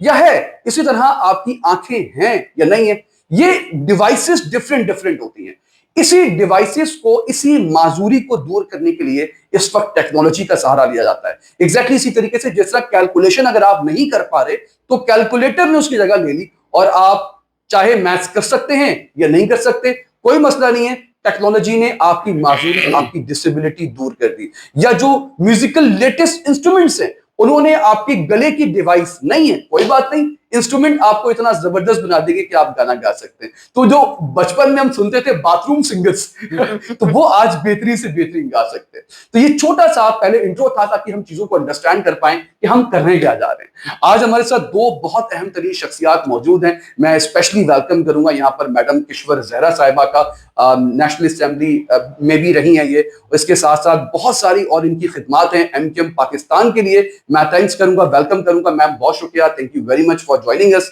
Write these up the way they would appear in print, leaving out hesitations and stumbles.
یا ہے اسی طرح آپ کی آنکھیں ہیں یا نہیں ہیں. یہ ڈیوائسز ڈفرینٹ ہوتی ہیں. اسی ڈیوائسز کو, اسی معذوری کو دور کرنے کے لیے اس وقت ٹیکنالوجی کا سہارا لیا جاتا ہے. ایگزیکٹلی اسی طریقے سے جس طرح کیلکولیشن اگر آپ نہیں کر پا رہے تو کیلکولیٹر نے اس کی جگہ لے لی, اور آپ چاہے میتھس کر سکتے ہیں یا نہیں کر سکتے, کوئی مسئلہ نہیں ہے. ٹیکنالوجی نے آپ کی معذوری, آپ کی ڈسیبلٹی دور کر دی. یا جو میوزیکل لیٹسٹ انسٹرومنٹس ہیں, انہوں نے آپ کے گلے کی ڈیوائس نہیں ہے, کوئی بات نہیں, انسٹرومنٹ آپ کو اتنا زبردست بنا دے گی کہ آپ گانا گا سکتے ہیں. تو جو بچپن میں ہم سنتے تھے باتھ روم سنگرز, تو وہ آج بہترین سے بہترین گا سکتے ہیں. تو یہ چھوٹا سا پہلے انٹرو تھا تاکہ ہم چیزوں کو انڈرسٹینڈ کر پائیں کہ ہم کرنے کیا جا رہے ہیں. آج ہمارے ساتھ دو بہت اہم ترین شخصیات موجود ہیں. میں اسپیشلی ویلکم کروں گا یہاں پر میڈم کشور زہرا صاحبہ کا, نیشنل اسمبلی میں بھی رہی ہیں یہ, اس کے ساتھ ساتھ بہت ساری اور ان کی خدمات ہیں ایم کیو ایم پاکستان کے لیے. میں تھینکس کروں گا, ویلکم کروں گا میم, بہت شکریہ, thank you very much for joining اس.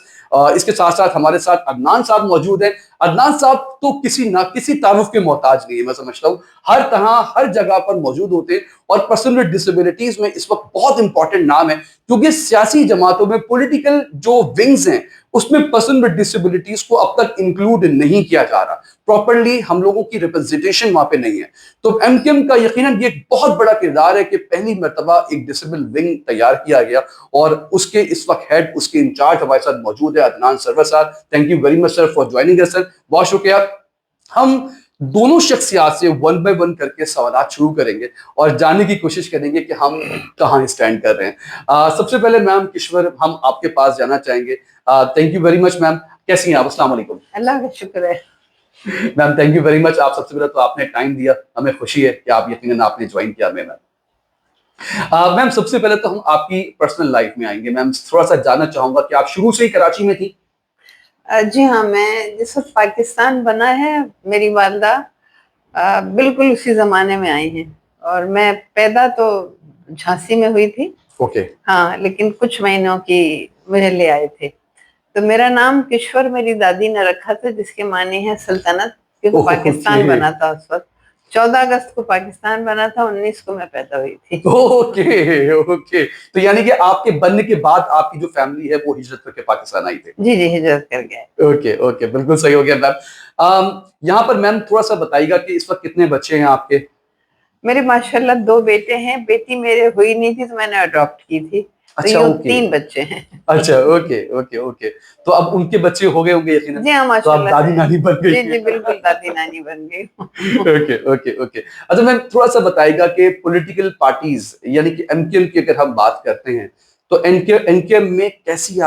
اس کے ساتھ ساتھ ہمارے ساتھ عدنان صاحب موجود ہیں. عدنان صاحب تو کسی نہ کسی تعارف کے محتاج نہیں ہے, میں سمجھتا ہوں ہر طرح ہر جگہ پر موجود ہوتے ہیں. اور پرسن ود ڈسیبلٹیز میں اس وقت بہت امپورٹنٹ نام ہے, کیونکہ سیاسی جماعتوں میں پولیٹیکل جو ونگز ہیں اس میں پرسن ود ڈسیبلٹیز کو اب تک انکلوڈ نہیں کیا جا رہا. پراپرلی ہم لوگوں کی ریپرزنٹیشن وہاں پہ نہیں ہے. تو ایم کیو ایم کا یقیناً یہ ایک بہت بڑا کردار ہے کہ پہلی مرتبہ ایک ڈسیبل ونگ تیار کیا گیا, اور اس کے اس وقت ہیڈ, اس کے انچارج ہمارے ساتھ موجود ہے Adnan Sarwar sahab. Thank you very much sir for joining اس سر, بہت شکریہ. ہم دونوں شخصیات سے ون بائی ون کر کے سوالات شروع کریں گے اور جاننے کی کوشش کریں گے کہ ہم کہاں اسٹینڈ کر رہے ہیں. سب سے پہلے میم کشور, ہم آپ کے پاس جانا چاہیں گے. تھینک یو ویری مچ میم, کیسی ہیں آپ؟ السلام علیکم. اللہ کا شکر ہے میم تھینک یو ویری مچ. آپ سب سے پہلے تو آپ نے ٹائم دیا, ہمیں خوشی ہے کہ آپ یقیناً آپ نے جوائن کیا. میم سب سے پہلے تو ہم آپ کی پرسنل لائف میں آئیں گے. میم تھوڑا سا جاننا چاہوں گا کہ آپ شروع سے ہی کراچی میں تھی؟ جی ہاں, میں جس وقت پاکستان بنا ہے میری والدہ بالکل اسی زمانے میں آئی ہیں, اور میں پیدا تو جھانسی میں ہوئی تھی. اوکے. ہاں, لیکن کچھ مہینوں کی مجھے لے آئے تھے. تو میرا نام کشور میری دادی نے رکھا تھا, جس کے معنی ہے سلطنت, کیونکہ پاکستان بنا تھا اس وقت. 14 اگست کو پاکستان بنا تھا, 19 کو میں پیدا ہوئی تھی. اوکے اوکے, تو یعنی کہ آپ کے بننے کے بعد آپ کی جو فیملی ہے وہ ہجرت کر کے پاکستان آئی تھی؟ جی جی, ہجرت کر گئے. اوکے اوکے, بالکل صحیح ہو گیا میم. یہاں پر میم تھوڑا سا بتائیے گا کہ اس وقت کتنے بچے ہیں آپ کے؟ میرے ماشاءاللہ 2 بیٹے ہیں, بیٹی میرے ہوئی نہیں تھی تو میں نے اڈاپٹ کی تھی. اچھا, اوکے, 3 بچے ہیں. اچھا, اوکے اوکے اوکے, تو اب ان کے بچے ہو گئے ہوں گے یقیناً. جی ہاں تو آپ ماشاءاللہ دادی نانی بن گئی. جی جی بالکل دادی نانی بن گئی. Okay okay okay. اچھا میم تھوڑا سا بتائیے گا کہ پولیٹیکل پارٹیز یعنی کہ ایم کیو ایم کی اگر ہم بات کرتے ہیں تو ایم کیو ایم میں کیسے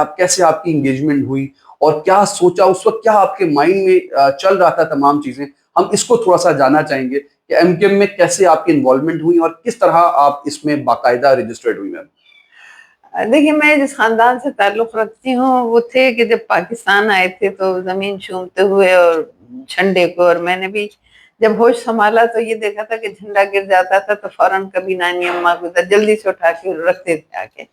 آپ کی انگیجمنٹ ہوئی, اور کیا سوچا اس وقت, کیا آپ کے مائنڈ میں چل رہا تھا تمام چیزیں, ہم اس کو تھوڑا سا جاننا چاہیں گے کہ ایم کیو ایم میں کیسے آپ کی انوالومنٹ ہوئی اور کس طرح آپ اس میں باقاعدہ رجسٹرڈ ہوئی میم؟ دیکھیے, میں جس خاندان سے تعلق رکھتی ہوں وہ تھے کہ جب پاکستان آئے تھے تو زمین چومتے ہوئے اور جھنڈے کو, اور میں نے بھی جب ہوش سنبھالا تو یہ دیکھا تھا کہ جھنڈا گر جاتا تھا تو فوراً کبھی نانی اماں کو جلدی سے اٹھا کے رکھتے تھے آ کے.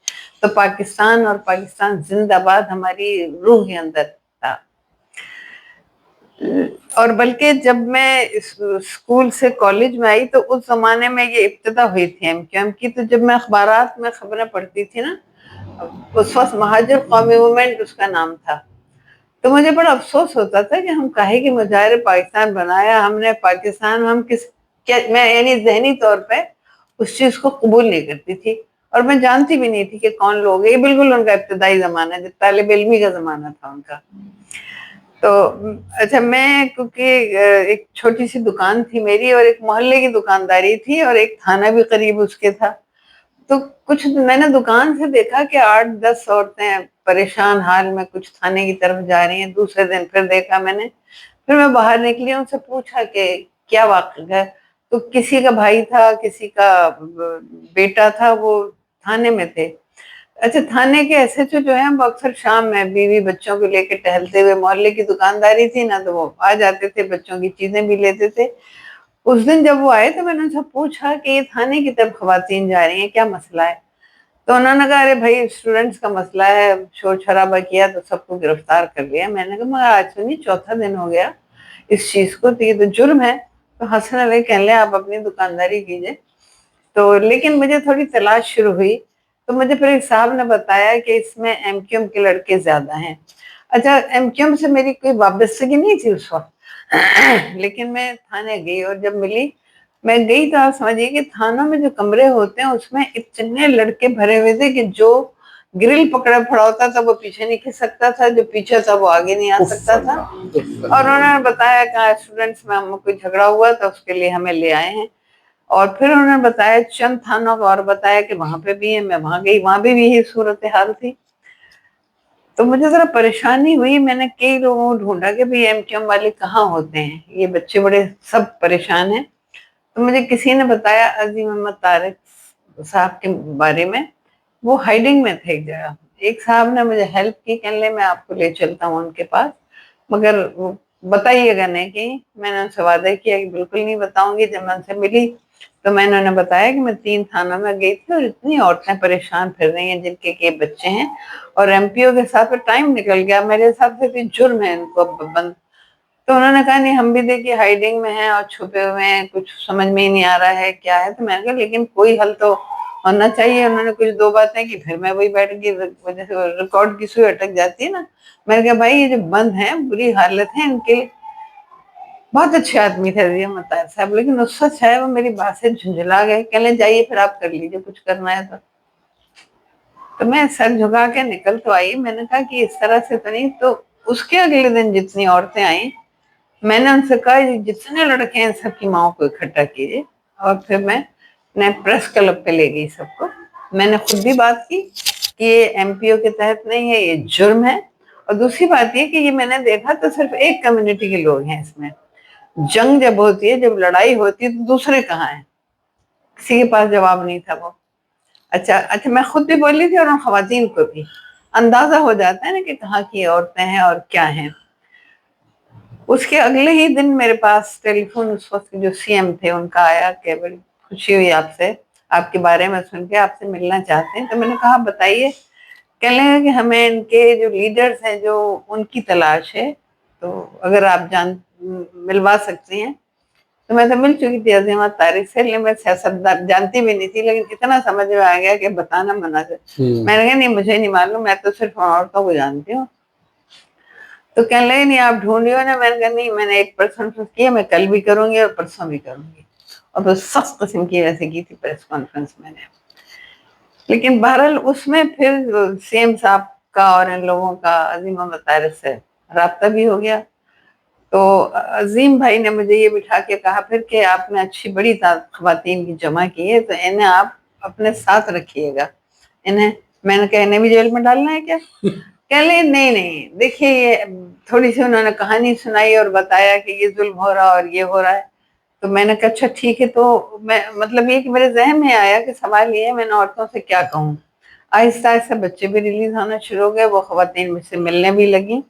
تو پاکستان اور پاکستان زندہ باد ہماری روح کے اندر تھا. اور بلکہ جب میں اسکول سے کالج میں آئی تو اس زمانے میں یہ ابتدا ہوئی تھی ایم کیو ایم کی. تو جب میں اخبارات میں خبریں پڑھتی تھی نا, اس وقت مہاجر قومی موومنٹ اس کا نام تھا, تو مجھے بڑا افسوس ہوتا تھا کہ ہم کاہے کی مظاہر پاکستان بنایا ہم نے پاکستان, ہم میں یعنی ذہنی طور پہ اس چیز کو قبول نہیں کرتی تھی, اور میں جانتی بھی نہیں تھی کہ کون لوگ ہیں. یہ بالکل ان کا ابتدائی زمانہ ہے, جب طالب علمی کا زمانہ تھا ان کا. تو اچھا, میں کیونکہ ایک چھوٹی سی دکان تھی میری, اور ایک محلے کی دکانداری تھی, اور ایک تھانہ بھی قریب اس کے تھا. تو کچھ میں نے دکان سے دیکھا کہ 8-10 عورتیں پریشان حال میں کچھ تھانے کی طرف جا رہی ہیں. دوسرے دن پھر دیکھا میں نے, پھر میں باہر نکلی, ان سے پوچھا کہ کیا واقعہ ہے. تو کسی کا بھائی تھا, کسی کا بیٹا تھا, وہ تھانے میں تھے. اچھا, تھانے کے ایس ایچ او جو ہیں وہ اکثر شام میں بیوی بچوں کو لے کے ٹہلتے ہوئے, محلے کی دکانداری تھی نا تو وہ آ جاتے تھے, بچوں کی چیزیں بھی لیتے تھے. اس دن جب وہ آئے تو میں نے ان سے پوچھا کہ یہ تھانے کی طرف خواتین جا رہی ہیں, کیا مسئلہ ہے؟ تو انہوں نے کہا, ارے بھائی اسٹوڈنٹس کا مسئلہ ہے, شور شرابہ کیا تو سب کو گرفتار کر لیا. میں نے کہا مگر آج تو نہیں, 4تھا دن ہو گیا اس چیز کو, تو یہ تو جرم ہے. تو حسن علیہ کہنے لیں آپ اپنی دکانداری کیجئے. تو لیکن مجھے تھوڑی تلاش شروع ہوئی تو مجھے پھر ایک صاحب نے بتایا کہ اس میں ایم کیو ایم کے لڑکے زیادہ ہیں. اچھا ایم کیو ایم سے میری کوئی وابستگی نہیں تھی اس وقت، لیکن میں تھانے گئی اور جب ملی میں گئی تو آپ سمجھیے کہ تھانوں میں جو کمرے ہوتے ہیں اس میں اتنے لڑکے بھرے ہوئے تھے کہ جو گرل پکڑا پڑا ہوتا تھا وہ پیچھے نہیں کھس سکتا تھا، جو پیچھے تھا وہ آگے نہیں آ سکتا تھا. اور انہوں نے بتایا کہ اسٹوڈنٹس میں ہم کوئی جھگڑا ہوا تو اس کے لیے ہمیں لے آئے ہیں. اور پھر انہوں نے بتایا چند تھانوں کو اور بتایا کہ وہاں پہ بھی ہیں. میں وہاں گئی، وہاں بھی یہی صورتحال تھی. تو مجھے ذرا پریشانی ہوئی. میں نے کئی لوگوں کو ڈھونڈا کہ بھئی ایم کیو ایم والے کہاں ہوتے ہیں، یہ بچے بڑے سب پریشان ہیں. تو مجھے کسی نے بتایا عظیم احمد طارق صاحب کے بارے میں، وہ ہائیڈنگ میں تھے ایک جگہ. ایک صاحب نے مجھے ہیلپ کی، کہنے لے میں آپ کو لے چلتا ہوں ان کے پاس، مگر بتائیے گا نہیں کہ. میں نے ان سے وعدہ کیا کہ بالکل نہیں بتاؤں گی. جب میں ان سے ملی تو میں نے انہیں بتایا کہ میں 3 تھانوں میں گئی تھی اور اتنی عورتیں پریشان پھر رہی ہیں جن کے بچے ہیں، اور ایم پی او کے ساتھ ٹائم نکل گیا. میرے حساب سے کوئی جرم ہے ان کو بند. تو انہوں نے کہا نہیں ہم بھی دیکھیے ہائیڈنگ میں ہیں اور چھپے ہوئے ہیں، کچھ سمجھ میں ہی نہیں آ رہا ہے کیا ہے. تو میں نے کہا لیکن کوئی حل تو ہونا چاہیے. انہوں نے کچھ 2 باتیں کی، پھر میں وہی بیٹھ گئی. وجہ سے ریکارڈ کی سوئی اٹک جاتی ہے نا. میں نے کہا بھائی یہ جو بند ہیں بری حالت ہے ان کے. بہت اچھے آدمی تھے عظیم مطہر صاحب، لیکن اس سچ ہے وہ میری بات سے جھنجھلا گئے. کہہ لیں جائیے پھر آپ کر لیجیے کچھ کرنا ہے تو میں سر جھکا کے نکل تو آئی. میں نے کہا کہ اس طرح سے تو نہیں. تو اس کے اگلے دن جتنی عورتیں آئیں میں نے ان سے کہا جتنے لڑکے ہیں سب کی ماؤں کو اکٹھا کیجیے. اور پھر میں پریس کلب پہ لے گئی سب کو. میں نے خود بھی بات کی کہ یہ ایم پی او کے تحت نہیں ہے، یہ جرم ہے. اور دوسری بات یہ کہ یہ میں نے دیکھا تو صرف ایک کمیونٹی کے لوگ ہیں اس میں. جنگ جب ہوتی ہے، جب لڑائی ہوتی ہے تو دوسرے کہاں ہیں؟ کسی کے پاس جواب نہیں تھا وہ. اچھا میں خود بھی بولی تھی اور ان خواتین کو بھی اندازہ ہو جاتا ہے نا کہ کہاں کی عورتیں ہیں اور کیا ہیں. اس کے اگلے ہی دن میرے پاس ٹیلی فون اس وقت جو سی ایم تھے ان کا آیا کہ بڑی خوشی ہوئی آپ سے، آپ کے بارے میں سن کے آپ سے ملنا چاہتے ہیں. تو میں نے کہا بتائیے. کہنے لگے کہ ہمیں ان کے جو لیڈرز ہیں جو ان کی تلاش ہے، تو اگر آپ ملوا سکتی ہیں. تو میں تو مل چکی تھی عظیم احمد طارق سے، لیکن میں سیاستدان جانتی بھی نہیں تھی، لیکن اتنا سمجھ میں آ گیا کہ بتانا منع ہے. میں نے کہا نہیں مجھے نہیں معلوم، میں تو صرف عورتوں کو جانتی ہوں. تو کہنے لگے نہیں آپ ڈھونڈیو نا. میں نے کہا نہیں میں نے 1% کیا، میں کل بھی کروں گی اور پرسوں بھی کروں گی. اور پھر سخت قسم کی ویسے کی تھی پریس کانفرنس میں نے. لیکن بہرحال اس میں پھر سی ایم صاحب کا اور ان لوگوں کا عظیم احمد طارق سے رابطہ بھی ہو گیا. تو عظیم بھائی نے مجھے یہ بٹھا کے کہا پھر کہ آپ نے اچھی بڑی خواتین کی جمع کی ہے تو انہیں آپ اپنے ساتھ رکھیے گا. میں نے کہا انہیں بھی جیل میں ڈالنا ہے کیا؟ کہہ لیں نہیں دیکھیے یہ تھوڑی سی انہوں نے کہانی سنائی اور بتایا کہ یہ ظلم ہو رہا اور یہ ہو رہا ہے. تو میں نے کہا اچھا ٹھیک ہے. تو میں مطلب یہ کہ میرے ذہن میں آیا کہ سوال یہ ہے میں نے عورتوں سے کیا کہوں. آہستہ آہستہ بچے بھی ریلیز ہونا شروع ہو گئے، وہ خواتین مجھ سے ملنے بھی لگیں.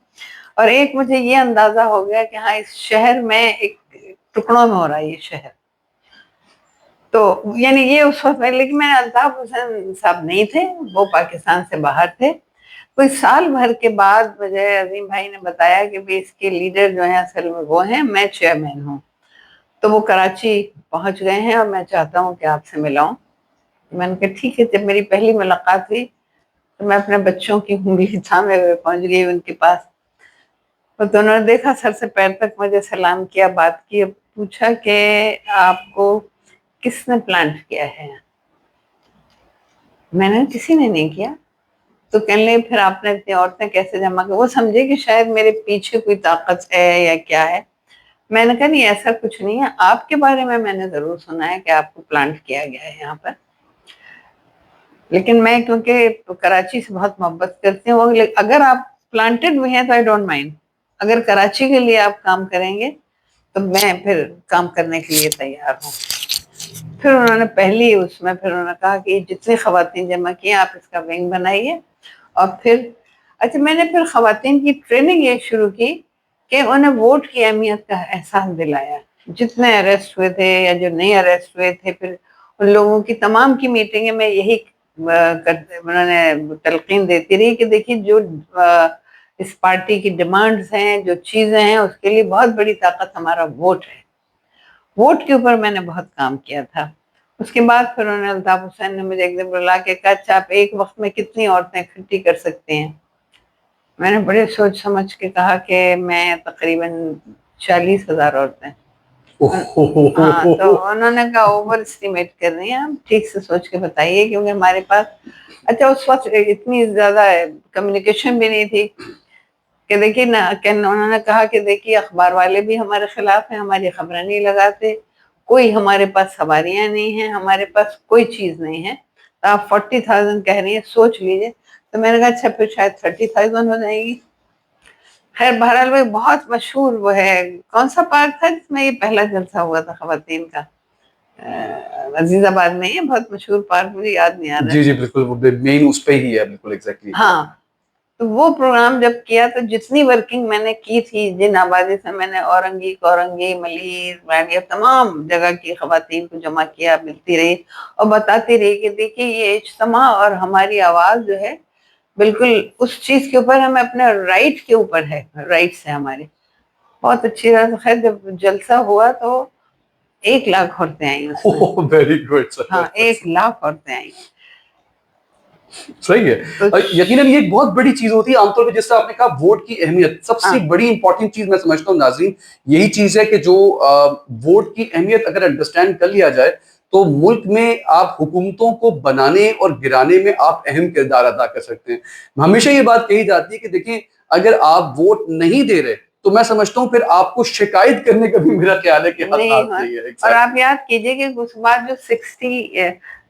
اور ایک مجھے یہ اندازہ ہو گیا کہ ہاں اس شہر میں ایک ٹکڑوں میں ہو رہا ہے یہ شہر. تو یعنی یہ اس وقت لیکن میں الطاف حسین صاحب نہیں تھے، وہ پاکستان سے باہر تھے. کوئی سال بھر کے بعد مجھے عظیم بھائی نے بتایا کہ بھی اس کے لیڈر جو ہیں اصل میں وہ ہیں، میں چیئرمین ہوں. تو وہ کراچی پہنچ گئے ہیں اور میں چاہتا ہوں کہ آپ سے ملاؤں. میں نے کہا ٹھیک ہے. جب میری پہلی ملاقات ہوئی تو میں اپنے بچوں کی انگلی تھامے ہوئے پہنچ گئی ان کے پاس. تو انہوں نے دیکھا سر سے پیر تک مجھے سلام کیا، بات کی، پوچھا کہ آپ کو کس نے پلانٹ کیا ہے؟ میں نے کسی نے نہیں کیا. تو کہنے لگے پھر آپ نے اتنی عورتیں کیسے جمع کی؟ وہ سمجھے کہ شاید میرے پیچھے کوئی طاقت ہے یا کیا ہے. میں نے کہا نہیں ایسا کچھ نہیں ہے، آپ کے بارے میں نے ضرور سنا ہے کہ آپ کو پلانٹ کیا گیا ہے یہاں پر. لیکن میں کیونکہ کراچی سے بہت محبت کرتی ہوں، اگر آپ پلانٹڈ بھی ہیں تو آئی ڈونٹ مائنڈ. اگر کراچی کے لیے آپ کام کریں گے تو میں پھر کام کرنے کے لیے تیار ہوں. پھر انہوں نے پہلی اس میں پھر انہوں نے کہا کہ جتنی خواتین جمع کی ہیں آپ اس کا ونگ بنائیے. اور پھر اچھا میں نے پھر خواتین کی ٹریننگ یہ شروع کی کہ انہیں ووٹ کی اہمیت کا احساس دلایا. جتنے اریسٹ ہوئے تھے یا جو نہیں اریسٹ ہوئے تھے، پھر ان لوگوں کی تمام کی میٹنگیں میں یہی انہوں نے تلقین دیتی رہی کہ دیکھیے جو اس پارٹی کی ڈیمانڈز ہیں، جو چیزیں ہیں، اس کے لیے بہت بڑی طاقت ہمارا ووٹ ہے. ووٹ کے اوپر میں نے بہت کام کیا تھا. اس کے بعد پھر انہوں نے الطاف حسین نے مجھے ایک دن بلا کے کہا اچھا آپ ایک وقت میں کتنی عورتیں اکٹھی کر سکتے ہیں؟ میں نے بڑے سوچ سمجھ کے کہا کہ میں تقریباً 40,000 عورتیں. ہاں تو انہوں نے کہا اوور اسٹیمیٹ کر رہی ہیں، آپ ٹھیک سے سوچ کے بتائیے، کیونکہ ہمارے پاس اچھا اس وقت اتنی زیادہ کمیونیکیشن بھی نہیں تھی کہ دیکھیے نا، کہ انہوں نے کہا کہ دیکھیے اخبار والے بھی ہمارے خلاف ہیں، ہماری خبریں نہیں لگاتے، کوئی ہمارے پاس سواریاں نہیں ہیں، ہمارے پاس کوئی چیز نہیں ہے، تو آپ 40,000 کہہ رہی ہیں، سوچ لیجیے. تو میں نے کہا اچھا پھر شاید 30,000 ہو جائے گی. خیر بہرحال وہ بہت مشہور وہ ہے، کون سا پارک تھا جس میں یہ پہلا جلسہ ہوا تھا خواتین کا؟ عزیز آباد میں ہے، بہت مشہور پارک، مجھے یاد نہیں آ رہا. جی جی بالکل، مین اس پہ ہی ہے، بالکل ایگزیکٹلی. ہاں تو وہ پروگرام جب کیا تو جتنی ورکنگ میں نے کی تھی، جن آبادی سے میں نے اورنگی، کورنگی، ملیر، رانیہ، تمام جگہ کی خواتین کو جمع کیا، ملتی رہی اور بتاتی رہی کہ دیکھیے یہ اجتماع اور ہماری آواز جو ہے بالکل اس چیز کے اوپر، ہمیں اپنے رائٹ کے اوپر ہے، رائٹس ہے ہمارے. بہت اچھی طرح سے. خیر جب جلسہ ہوا تو 1,00,000 عورتیں آئیں اس میں. Very good. ہاں 1,00,000 عورتیں آئیں. صحیح ہے. یقیناً یہ ایک بہت بڑی چیز ہوتی ہے. عام طور پہ جس طرح آپ نے کہا ووٹ کی اہمیت، سب سے بڑی امپورٹنٹ چیز میں سمجھتا ہوں ناظرین یہی چیز ہے کہ جو ووٹ کی اہمیت اگر انڈرسٹینڈ کر لیا جائے تو ملک میں آپ حکومتوں کو بنانے اور گرانے میں آپ اہم کردار ادا کر سکتے ہیں. ہمیشہ یہ بات کہی جاتی ہے کہ دیکھیں اگر آپ ووٹ نہیں دے رہے تو میں سمجھتا ہوں پھر آپ کو شکایت کرنے کا بھی میرا خیال ہے کہ حق نہیں ہے. اور آپ یاد کیجئے کہ اس بار جو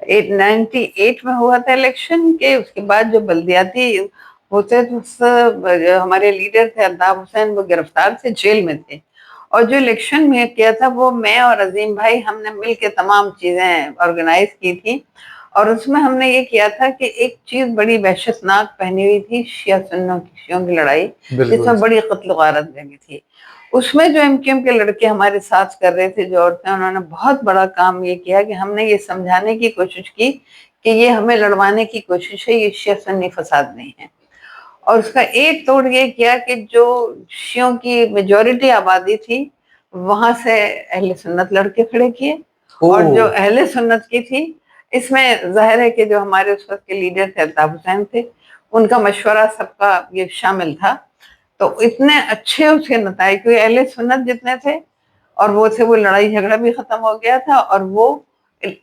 98 میں ہوا تھا الیکشن کے، اس کے بعد جو بلدیاتی ہوتے تھے، ہمارے لیڈر تھے الطاف حسین، وہ گرفتار تھے، جیل میں تھے. اور جو الیکشن میں کیا تھا وہ میں اور عظیم بھائی ہم نے مل کے تمام چیزیں آرگنائز کی تھی. اور اس میں ہم نے یہ کیا تھا کہ ایک چیز بڑی وحشت ناک پہنی ہوئی تھی، شیعوں کی لڑائی جس میں بڑی قتل و غارت لگی تھی. اس میں جو ایم کیو ایم کے لڑکے ہمارے ساتھ کر رہے تھے، جو عورتیں، انہوں نے بہت بڑا کام یہ کیا کہ ہم نے یہ سمجھانے کی کوشش کی کہ یہ ہمیں لڑوانے کی کوشش ہے، یہ شیعہ سنی فساد نہیں ہے. اور اس کا ایک توڑ یہ کیا کہ جو شیعوں کی میجورٹی آبادی تھی وہاں سے اہل سنت لڑکے کھڑے کیے، اور جو اہل سنت کی تھی، اس میں ظاہر ہے کہ جو ہمارے اس وقت کے لیڈر تھے الطاف حسین تھے، ان کا مشورہ سب کا یہ شامل تھا. تو اتنے اچھے اس کے نتائج، کیونکہ اہل سنت جتنے تھے اور وہ تھے، وہ لڑائی جھگڑا بھی ختم ہو گیا تھا اور وہ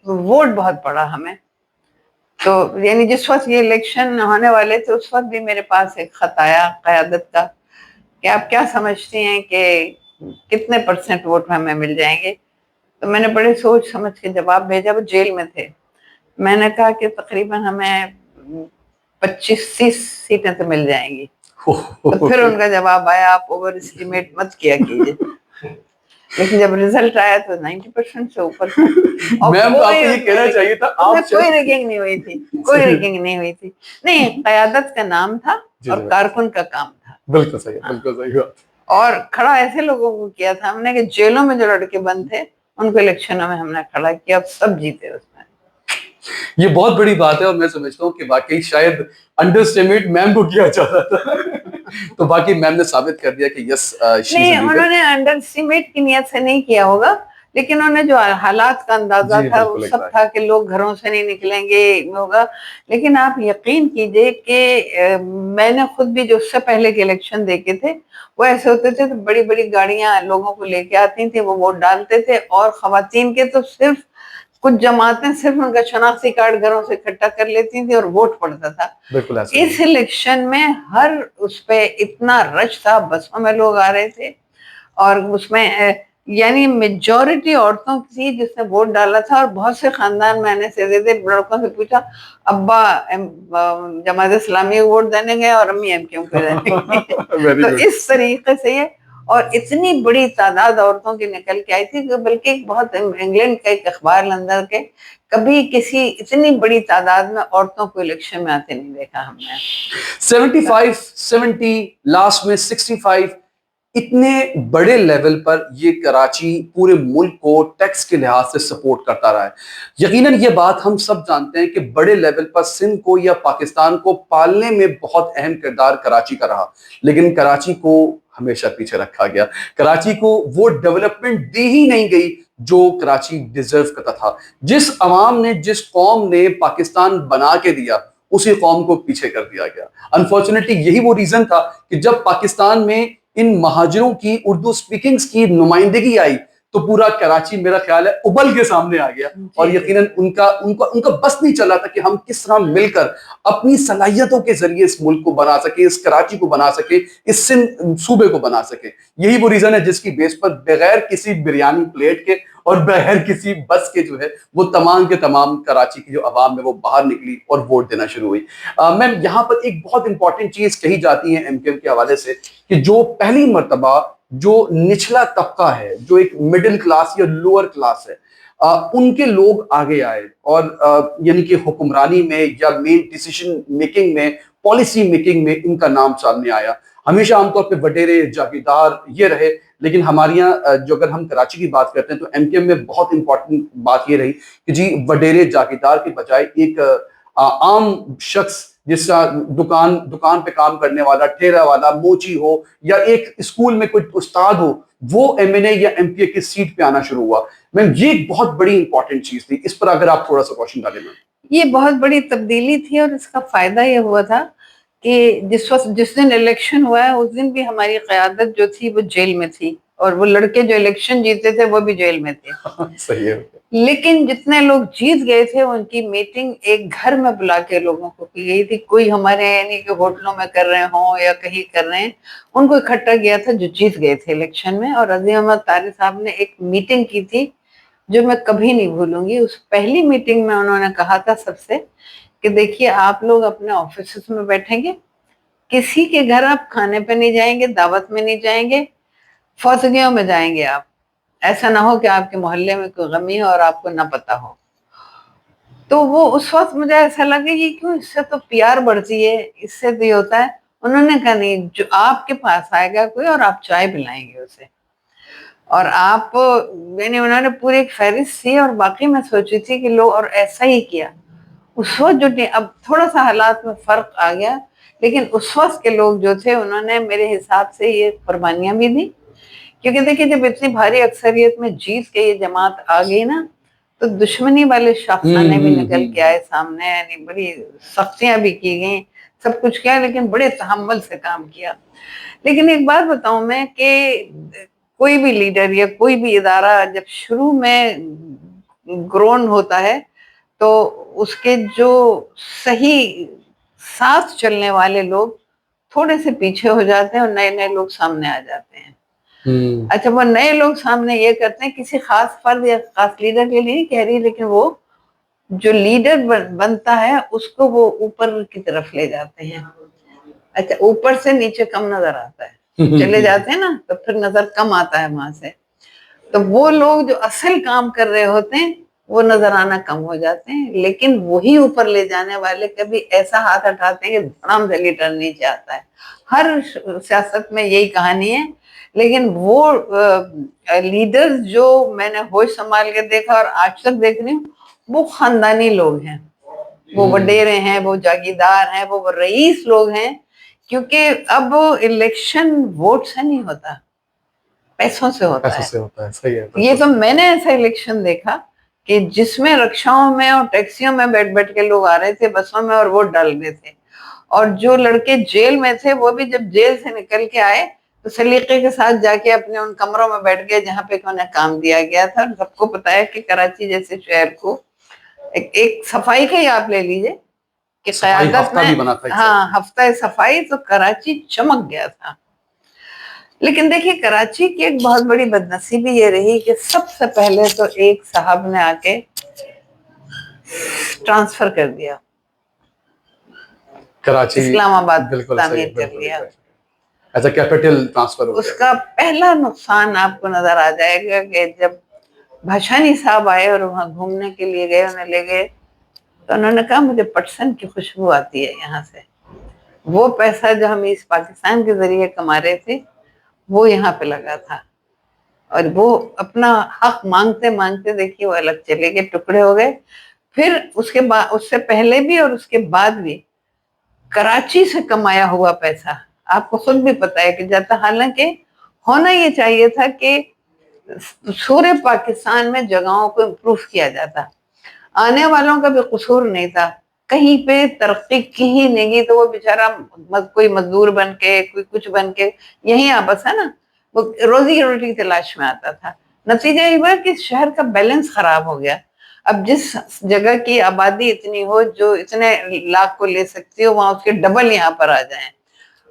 ووٹ بہت پڑا ہمیں. تو یعنی جس وقت یہ الیکشن ہونے والے تھے اس وقت بھی میرے پاس ایک خط آیا قیادت کا کہ آپ کیا سمجھتی ہیں کہ کتنے % ووٹ ہمیں مل جائیں گے. تو میں نے بڑے سوچ سمجھ کے جواب بھیجا، وہ جیل میں تھے. میں نے کہا کہ تقریباً ہمیں 25-30 سیٹیں تو مل جائیں گی. تو پھر ان کا جواب آیا آپ اوور اسٹیمیٹ مت کیا کیجیے. لیکن جب ریزلٹ آیا تو 90% سے اوپر تھا. میم آپ کو یہ کہنا چاہیے تھا، کوئی ریگنگ نہیں ہوئی تھی، کوئی ریگنگ نہیں ہوئی تھی. نہیں، قیادت کا نام تھا اور کارکن کا کام تھا. بالکل صحیح، بالکل صحیح بات. اور کھڑا ایسے لوگوں کو کیا تھا ہم نے کہ جیلوں میں جو لڑکے بند تھے ان کو الیکشنوں میں ہم نے کھڑا کیا، سب جیتے اس میں. یہ بہت بڑی بات ہے اور میں سمجھتا ہوں کہ واقعی شاید انڈر اسٹیمیٹ میم کو کیا جاتا تھا تو باقی میم نے ثابت کر دیا کہ یس. نہیں، انہوں نے انڈر اسٹیمیٹ کی نیت سے نہیں کیا ہوگا، لیکن انہوں نے جو حالات کا اندازہ تھا وہ سب تھا کہ لوگ گھروں سے نہیں نکلیں گے ہوگا. لیکن آپ یقین کیجئے کہ میں نے خود بھی جو اس سے پہلے کے الیکشن دیکھے تھے وہ ایسے ہوتے تھے تو بڑی بڑی گاڑیاں لوگوں کو لے کے آتی تھیں، وہ ووٹ ڈالتے تھے. اور خواتین کے تو صرف کچھ جماعتیں صرف ان کا شناختی کارڈ گھروں سے اکٹھا کر لیتی تھیں اور ووٹ پڑتا تھا. اس الیکشن میں ہر اس پہ اتنا رش تھا، بسوں میں لوگ آ رہے تھے اور اس میں یعنی میجورٹی عورتوں کی جس نے ووٹ ڈالا تھا. اور بہت سے خاندان میں نے سے لڑکوں سے پوچھا ابا جماعت اسلامی کو ووٹ دینے گئے اور امی ایم کیو ایم کو دینے گئے. تو اس طریقے سے یہ، اور اتنی بڑی تعداد عورتوں کی نکل کے آئی تھی کہ بلکہ بہت انگلینڈ کا ایک اخبار لندن کے کبھی کسی اتنی بڑی تعداد میں عورتوں کو الیکشن میں آتے نہیں دیکھا ہم نے. 70 لاسٹ میں 65 اتنے بڑے لیول پر یہ کراچی پورے ملک کو ٹیکس کے لحاظ سے سپورٹ کرتا رہا ہے. یقیناً یہ بات ہم سب جانتے ہیں کہ بڑے لیول پر سندھ کو یا پاکستان کو پالنے میں بہت اہم کردار کراچی کا رہا، لیکن کراچی کو ہمیشہ پیچھے رکھا گیا. کراچی کو وہ ڈیولپمنٹ دی ہی نہیں گئی جو کراچی ڈیزرو کرتا تھا. جس عوام نے, جس قوم نے پاکستان بنا کے دیا, اسی قوم کو پیچھے کر دیا گیا. انفارچونیٹلی یہی وہ ریزن تھا کہ جب پاکستان میں ان مہاجروں کی اردو سپیکنگز کی نمائندگی آئی تو پورا کراچی میرا خیال ہے ابل کے سامنے آ گیا, اور یقیناً ان کا بس نہیں چلا تھا کہ ہم کس طرح مل کر اپنی صلاحیتوں کے ذریعے اس ملک کو بنا سکے, اس کراچی کو بنا سکے, اس سندھ صوبے کو بنا سکے. یہی وہ ریزن ہے جس کی بیس پر بغیر کسی بریانی پلیٹ کے اور بغیر کسی بس کے جو ہے وہ تمام کے تمام کراچی کی جو عوام ہے وہ باہر نکلی اور ووٹ دینا شروع ہوئی. میم یہاں پر ایک بہت امپورٹنٹ چیز کہی جاتی ہے MKM کے حوالے سے کہ جو پہلی مرتبہ جو نچلا طبقہ ہے, جو ایک مڈل کلاس یا لوور کلاس ہے, ان کے لوگ آگے آئے اور یعنی کہ حکمرانی میں یا مین ڈیسیشن میکنگ میں, پالیسی میکنگ میں ان کا نام سامنے آیا. ہمیشہ عام طور پہ وڈیرے جاگیردار یہ رہے, لیکن ہمارے یہاں جو اگر ہم کراچی کی بات کرتے ہیں تو MKM میں بہت امپورٹنٹ بات یہ رہی کہ جی وڈیرے جاگیردار کے بجائے ایک عام شخص جس کا دکان پہ کام کرنے والا, ٹھیلا والا, موچی ہو یا ایک اسکول میں کوئی استاد ہو, وہ MNA یا MPA کی سیٹ پہ آنا شروع ہوا. میم یہ ایک بہت بڑی امپورٹنٹ چیز تھی, اس پر اگر آپ تھوڑا سا کوشچن ڈالیں. میم یہ بہت بڑی تبدیلی تھی اور اس کا فائدہ یہ ہوا تھا کہ جس دن الیکشن ہوا ہے اس دن بھی ہماری قیادت جو تھی وہ جیل میں تھی, اور وہ لڑکے جو الیکشن جیتے تھے وہ بھی جیل میں تھے. صحیح ہے. لیکن جتنے لوگ جیت گئے تھے ان کی میٹنگ ایک گھر میں بلا کے لوگوں کو کی گئی تھی. کوئی ہمارے یعنی کہ ہوٹلوں میں کر رہے ہوں یا کہیں کر رہے ہیں, ان کو اکٹھا کیا تھا جو جیت گئے تھے الیکشن میں. اور عظیم احمد طارق صاحب نے ایک میٹنگ کی تھی جو میں کبھی نہیں بھولوں گی. اس پہلی میٹنگ میں انہوں نے کہا تھا سب سے کہ دیکھیے آپ لوگ اپنے آفیسز میں بیٹھیں گے, کسی کے گھر آپ کھانے پہ نہیں جائیں گے, دعوت میں نہیں جائیں گے, فوتگیوں میں جائیں گے آپ. ایسا نہ ہو کہ آپ کے محلے میں کوئی غمی ہو اور آپ کو نہ پتا ہو. تو وہ اس وقت مجھے ایسا لگا کہ کیوں, اس سے تو پیار بڑھتی ہے, اس سے تو یہ ہوتا ہے. انہوں نے کہا نہیں, جو آپ کے پاس آئے گا کوئی اور آپ چائے پلائیں گے اسے, اور آپ یعنی انہوں نے پوری ایک فہرست تھی. اور باقی میں سوچی تھی کہ لوگ, اور ایسا ہی کیا اس وقت. جو اب تھوڑا سا حالات میں فرق آ گیا, لیکن اس وقت کے لوگ جو تھے انہوں نے میرے حساب سے یہ قربانیاں بھی دی. کیونکہ دیکھیں جب اتنی بھاری اکثریت میں جیت کے یہ جماعت آ گئی نا, تو دشمنی والے شاخسانے بھی نکل کے آئے سامنے, یعنی بڑی سختیاں بھی کی گئیں, سب کچھ کیا, لیکن بڑے تحمل سے کام کیا. لیکن ایک بات بتاؤں میں کہ کوئی بھی لیڈر یا کوئی بھی ادارہ جب شروع میں گرون ہوتا ہے تو اس کے جو صحیح ساتھ چلنے والے لوگ تھوڑے سے پیچھے ہو جاتے ہیں اور نئے نئے لوگ سامنے آ جاتے ہیں. اچھا, وہ نئے لوگ سامنے یہ کرتے ہیں, کسی خاص فرد یا خاص لیڈر کے لیے نہیں کہہ رہی, لیکن وہ جو لیڈر بنتا ہے اس کو وہ اوپر کی طرف لے جاتے ہیں. اچھا, اوپر سے نیچے کم نظر آتا ہے, چلے جاتے ہیں نا تو پھر نظر کم آتا ہے وہاں سے. تو وہ لوگ جو اصل کام کر رہے ہوتے ہیں وہ نظر آنا کم ہو جاتے ہیں, لیکن وہی اوپر لے جانے والے کبھی ایسا ہاتھ اٹھاتے ہیں کہ دھڑام سے لیڈر نیچے آتا ہے. ہر سیاست میں یہی کہانی ہے. لیکن وہ لیڈر جو میں نے ہوش سنبھال کے دیکھا اور آج تک دیکھ رہی ہوں, وہ خاندانی لوگ ہیں, وہ وڈیرے ہیں, وہ جاگیردار ہیں, وہ رئیس لوگ ہیں. کیونکہ اب الیکشن ووٹ سے نہیں ہوتا, پیسوں سے ہوتا ہے. صحیح ہے. یہ تو میں نے ایسا الیکشن دیکھا کہ جس میں رکشاؤں میں اور ٹیکسیوں میں بیٹھ بیٹھ کے لوگ آ رہے تھے, بسوں میں, اور ووٹ ڈال رہے تھے. اور جو لڑکے جیل میں تھے وہ بھی جب جیل سے نکل کے آئے تو سلیقے کے ساتھ جا کے اپنے ان کمروں میں بیٹھ گئے جہاں پہ انہیں کام دیا گیا تھا. اور سب کو پتا ہے کہ کراچی جیسے شہر کو ایک صفائی کا ہی آپ لے لیجئے کہ قیادت میں, ہاں, ہفتہ صفائی, تو کراچی چمک گیا تھا. لیکن دیکھیے کراچی کی ایک بہت بڑی بدنصیبی یہ رہی کہ سب سے پہلے تو ایک صاحب نے آ کے ٹرانسفر کر دیا, کراچی اسلام آباد تعمیر کر لیا. ایسا کیپٹل ٹرانسفر ہو گیا. اس کا پہلا نقصان آپ کو نظر آ جائے گا کہ جب بھاشانی صاحب آئے اور وہاں گھومنے کے لیے گئے, انہیں لے گئے تو انہوں نے کہا مجھے پٹسن کی خوشبو آتی ہے یہاں سے. وہ پیسہ جو ہم اس پاکستان کے ذریعے کما رہے تھے وہ یہاں پہ لگا تھا, اور وہ اپنا حق مانگتے مانگتے دیکھیے وہ الگ چلے گئے, ٹکڑے ہو گئے. پھر اس کے بعد, اس سے پہلے بھی اور اس کے بعد بھی کراچی سے کمایا ہوا پیسہ آپ کو خود بھی پتا ہے کہ جاتا, حالانکہ ہونا یہ چاہیے تھا کہ سورے پاکستان میں جگہوں کو امپروو کیا جاتا، آنے والوں کا بھی قصور نہیں تھا، کہیں پہ ترقی کی ہی نہیں گئی، تو وہ بیچارہ کوئی مزدور بن کے کوئی کچھ بن کے یہیں آپس ہے نا وہ روزی روٹی تلاش میں آتا تھا. نتیجہ یہ ہوا کہ شہر کا بیلنس خراب ہو گیا. اب جس جگہ کی آبادی اتنی ہو جو اتنے لاکھ کو لے سکتی ہو، وہاں اس کے ڈبل یہاں پر آ جائیں.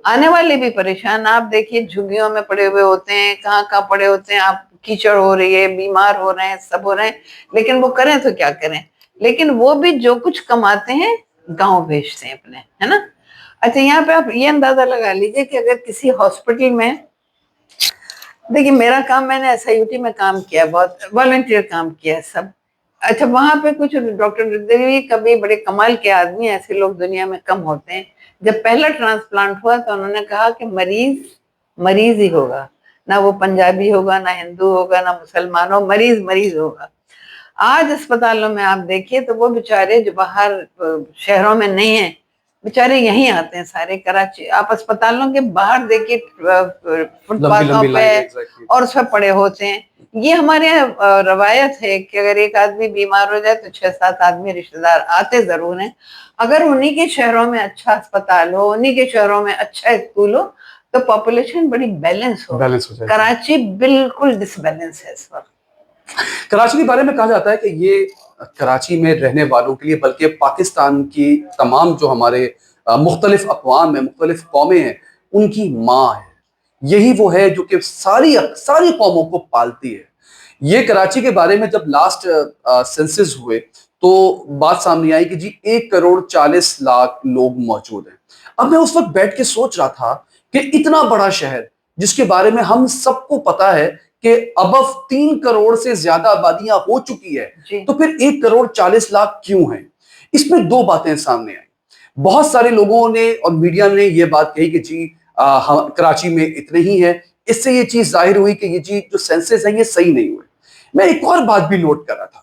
آنے والے بھی پریشان، آپ دیکھیے جھگیوں میں پڑے ہوئے ہوتے ہیں، کہاں کہاں پڑے ہوتے ہیں، آپ کیچڑ ہو رہی ہے، بیمار ہو رہے ہیں، سب ہو رہے ہیں، لیکن وہ کریں تو کیا کریں. لیکن وہ بھی جو کچھ کماتے ہیں گاؤں بھیجتے ہیں اپنے، ہے نا. اچھا یہاں پہ آپ یہ اندازہ لگا لیجئے کہ اگر کسی ہاسپٹل میں، دیکھیے میرا کام، میں نے ایس آئی یو ٹی میں کام کیا، بہت والنٹیئر کام کیا ہے سب. اچھا وہاں پہ کچھ ڈاکٹر دلوی کبھی بڑے کمال کے آدمی، ایسے لوگ دنیا میں کم ہوتے ہیں. جب پہلا ٹرانسپلانٹ ہوا تو انہوں نے کہا کہ مریض مریض ہی ہوگا، نہ وہ پنجابی ہوگا، نہ ہندو ہوگا، نہ مسلمان ہو، مریض مریض ہوگا. آج اسپتالوں میں آپ دیکھیے تو وہ بیچارے جو باہر شہروں میں نہیں ہیں، بیچارے یہیں آتے ہیں سارے کراچی. آپ اسپتالوں کے باہر دیکھیے فٹ پاتھوں پہ اور اس پہ پڑے ہوتے ہیں. یہ ہمارے یہاں روایت ہے کہ اگر ایک آدمی بیمار ہو جائے تو 6-7 آدمی رشتہ دار آتے ضرور ہیں. اگر انہی کے شہروں میں اچھا اسپتال ہو، انہی کے شہروں میں اچھا اسکول ہو، تو پاپولیشن بڑی بیلنس ہو. کراچی بالکل ڈس بیلنس ہے اس وقت. کراچی کے بارے میں کہا جاتا ہے کہ یہ کراچی میں رہنے والوں کے لیے، بلکہ پاکستان کی تمام جو ہمارے مختلف اقوام ہیں، مختلف قومیں ہیں، ان کی ماں ہے. یہی وہ ہے جو کہ ساری قوموں کو پالتی ہے. یہ کراچی کے بارے میں جب لاسٹ سینسس ہوئے تو بات سامنے آئی کہ جی 1,40,00,000 لوگ موجود ہیں. اب میں اس وقت بیٹھ کے سوچ رہا تھا کہ اتنا بڑا شہر جس کے بارے میں ہم سب کو پتا ہے کہ ابو 3 کروڑ سے زیادہ آبادیاں ہو چکی ہے، تو پھر 1,40,00,000 کیوں ہیں؟ اس میں 2 باتیں سامنے آئیں. بہت سارے لوگوں نے اور میڈیا نے یہ بات کہی کہ جی کراچی میں اتنے ہی ہیں. اس سے یہ چیز ظاہر ہوئی کہ یہ جی جو سینسس ہیں یہ صحیح نہیں ہوئے. میں ایک اور بات بھی نوٹ کر رہا تھا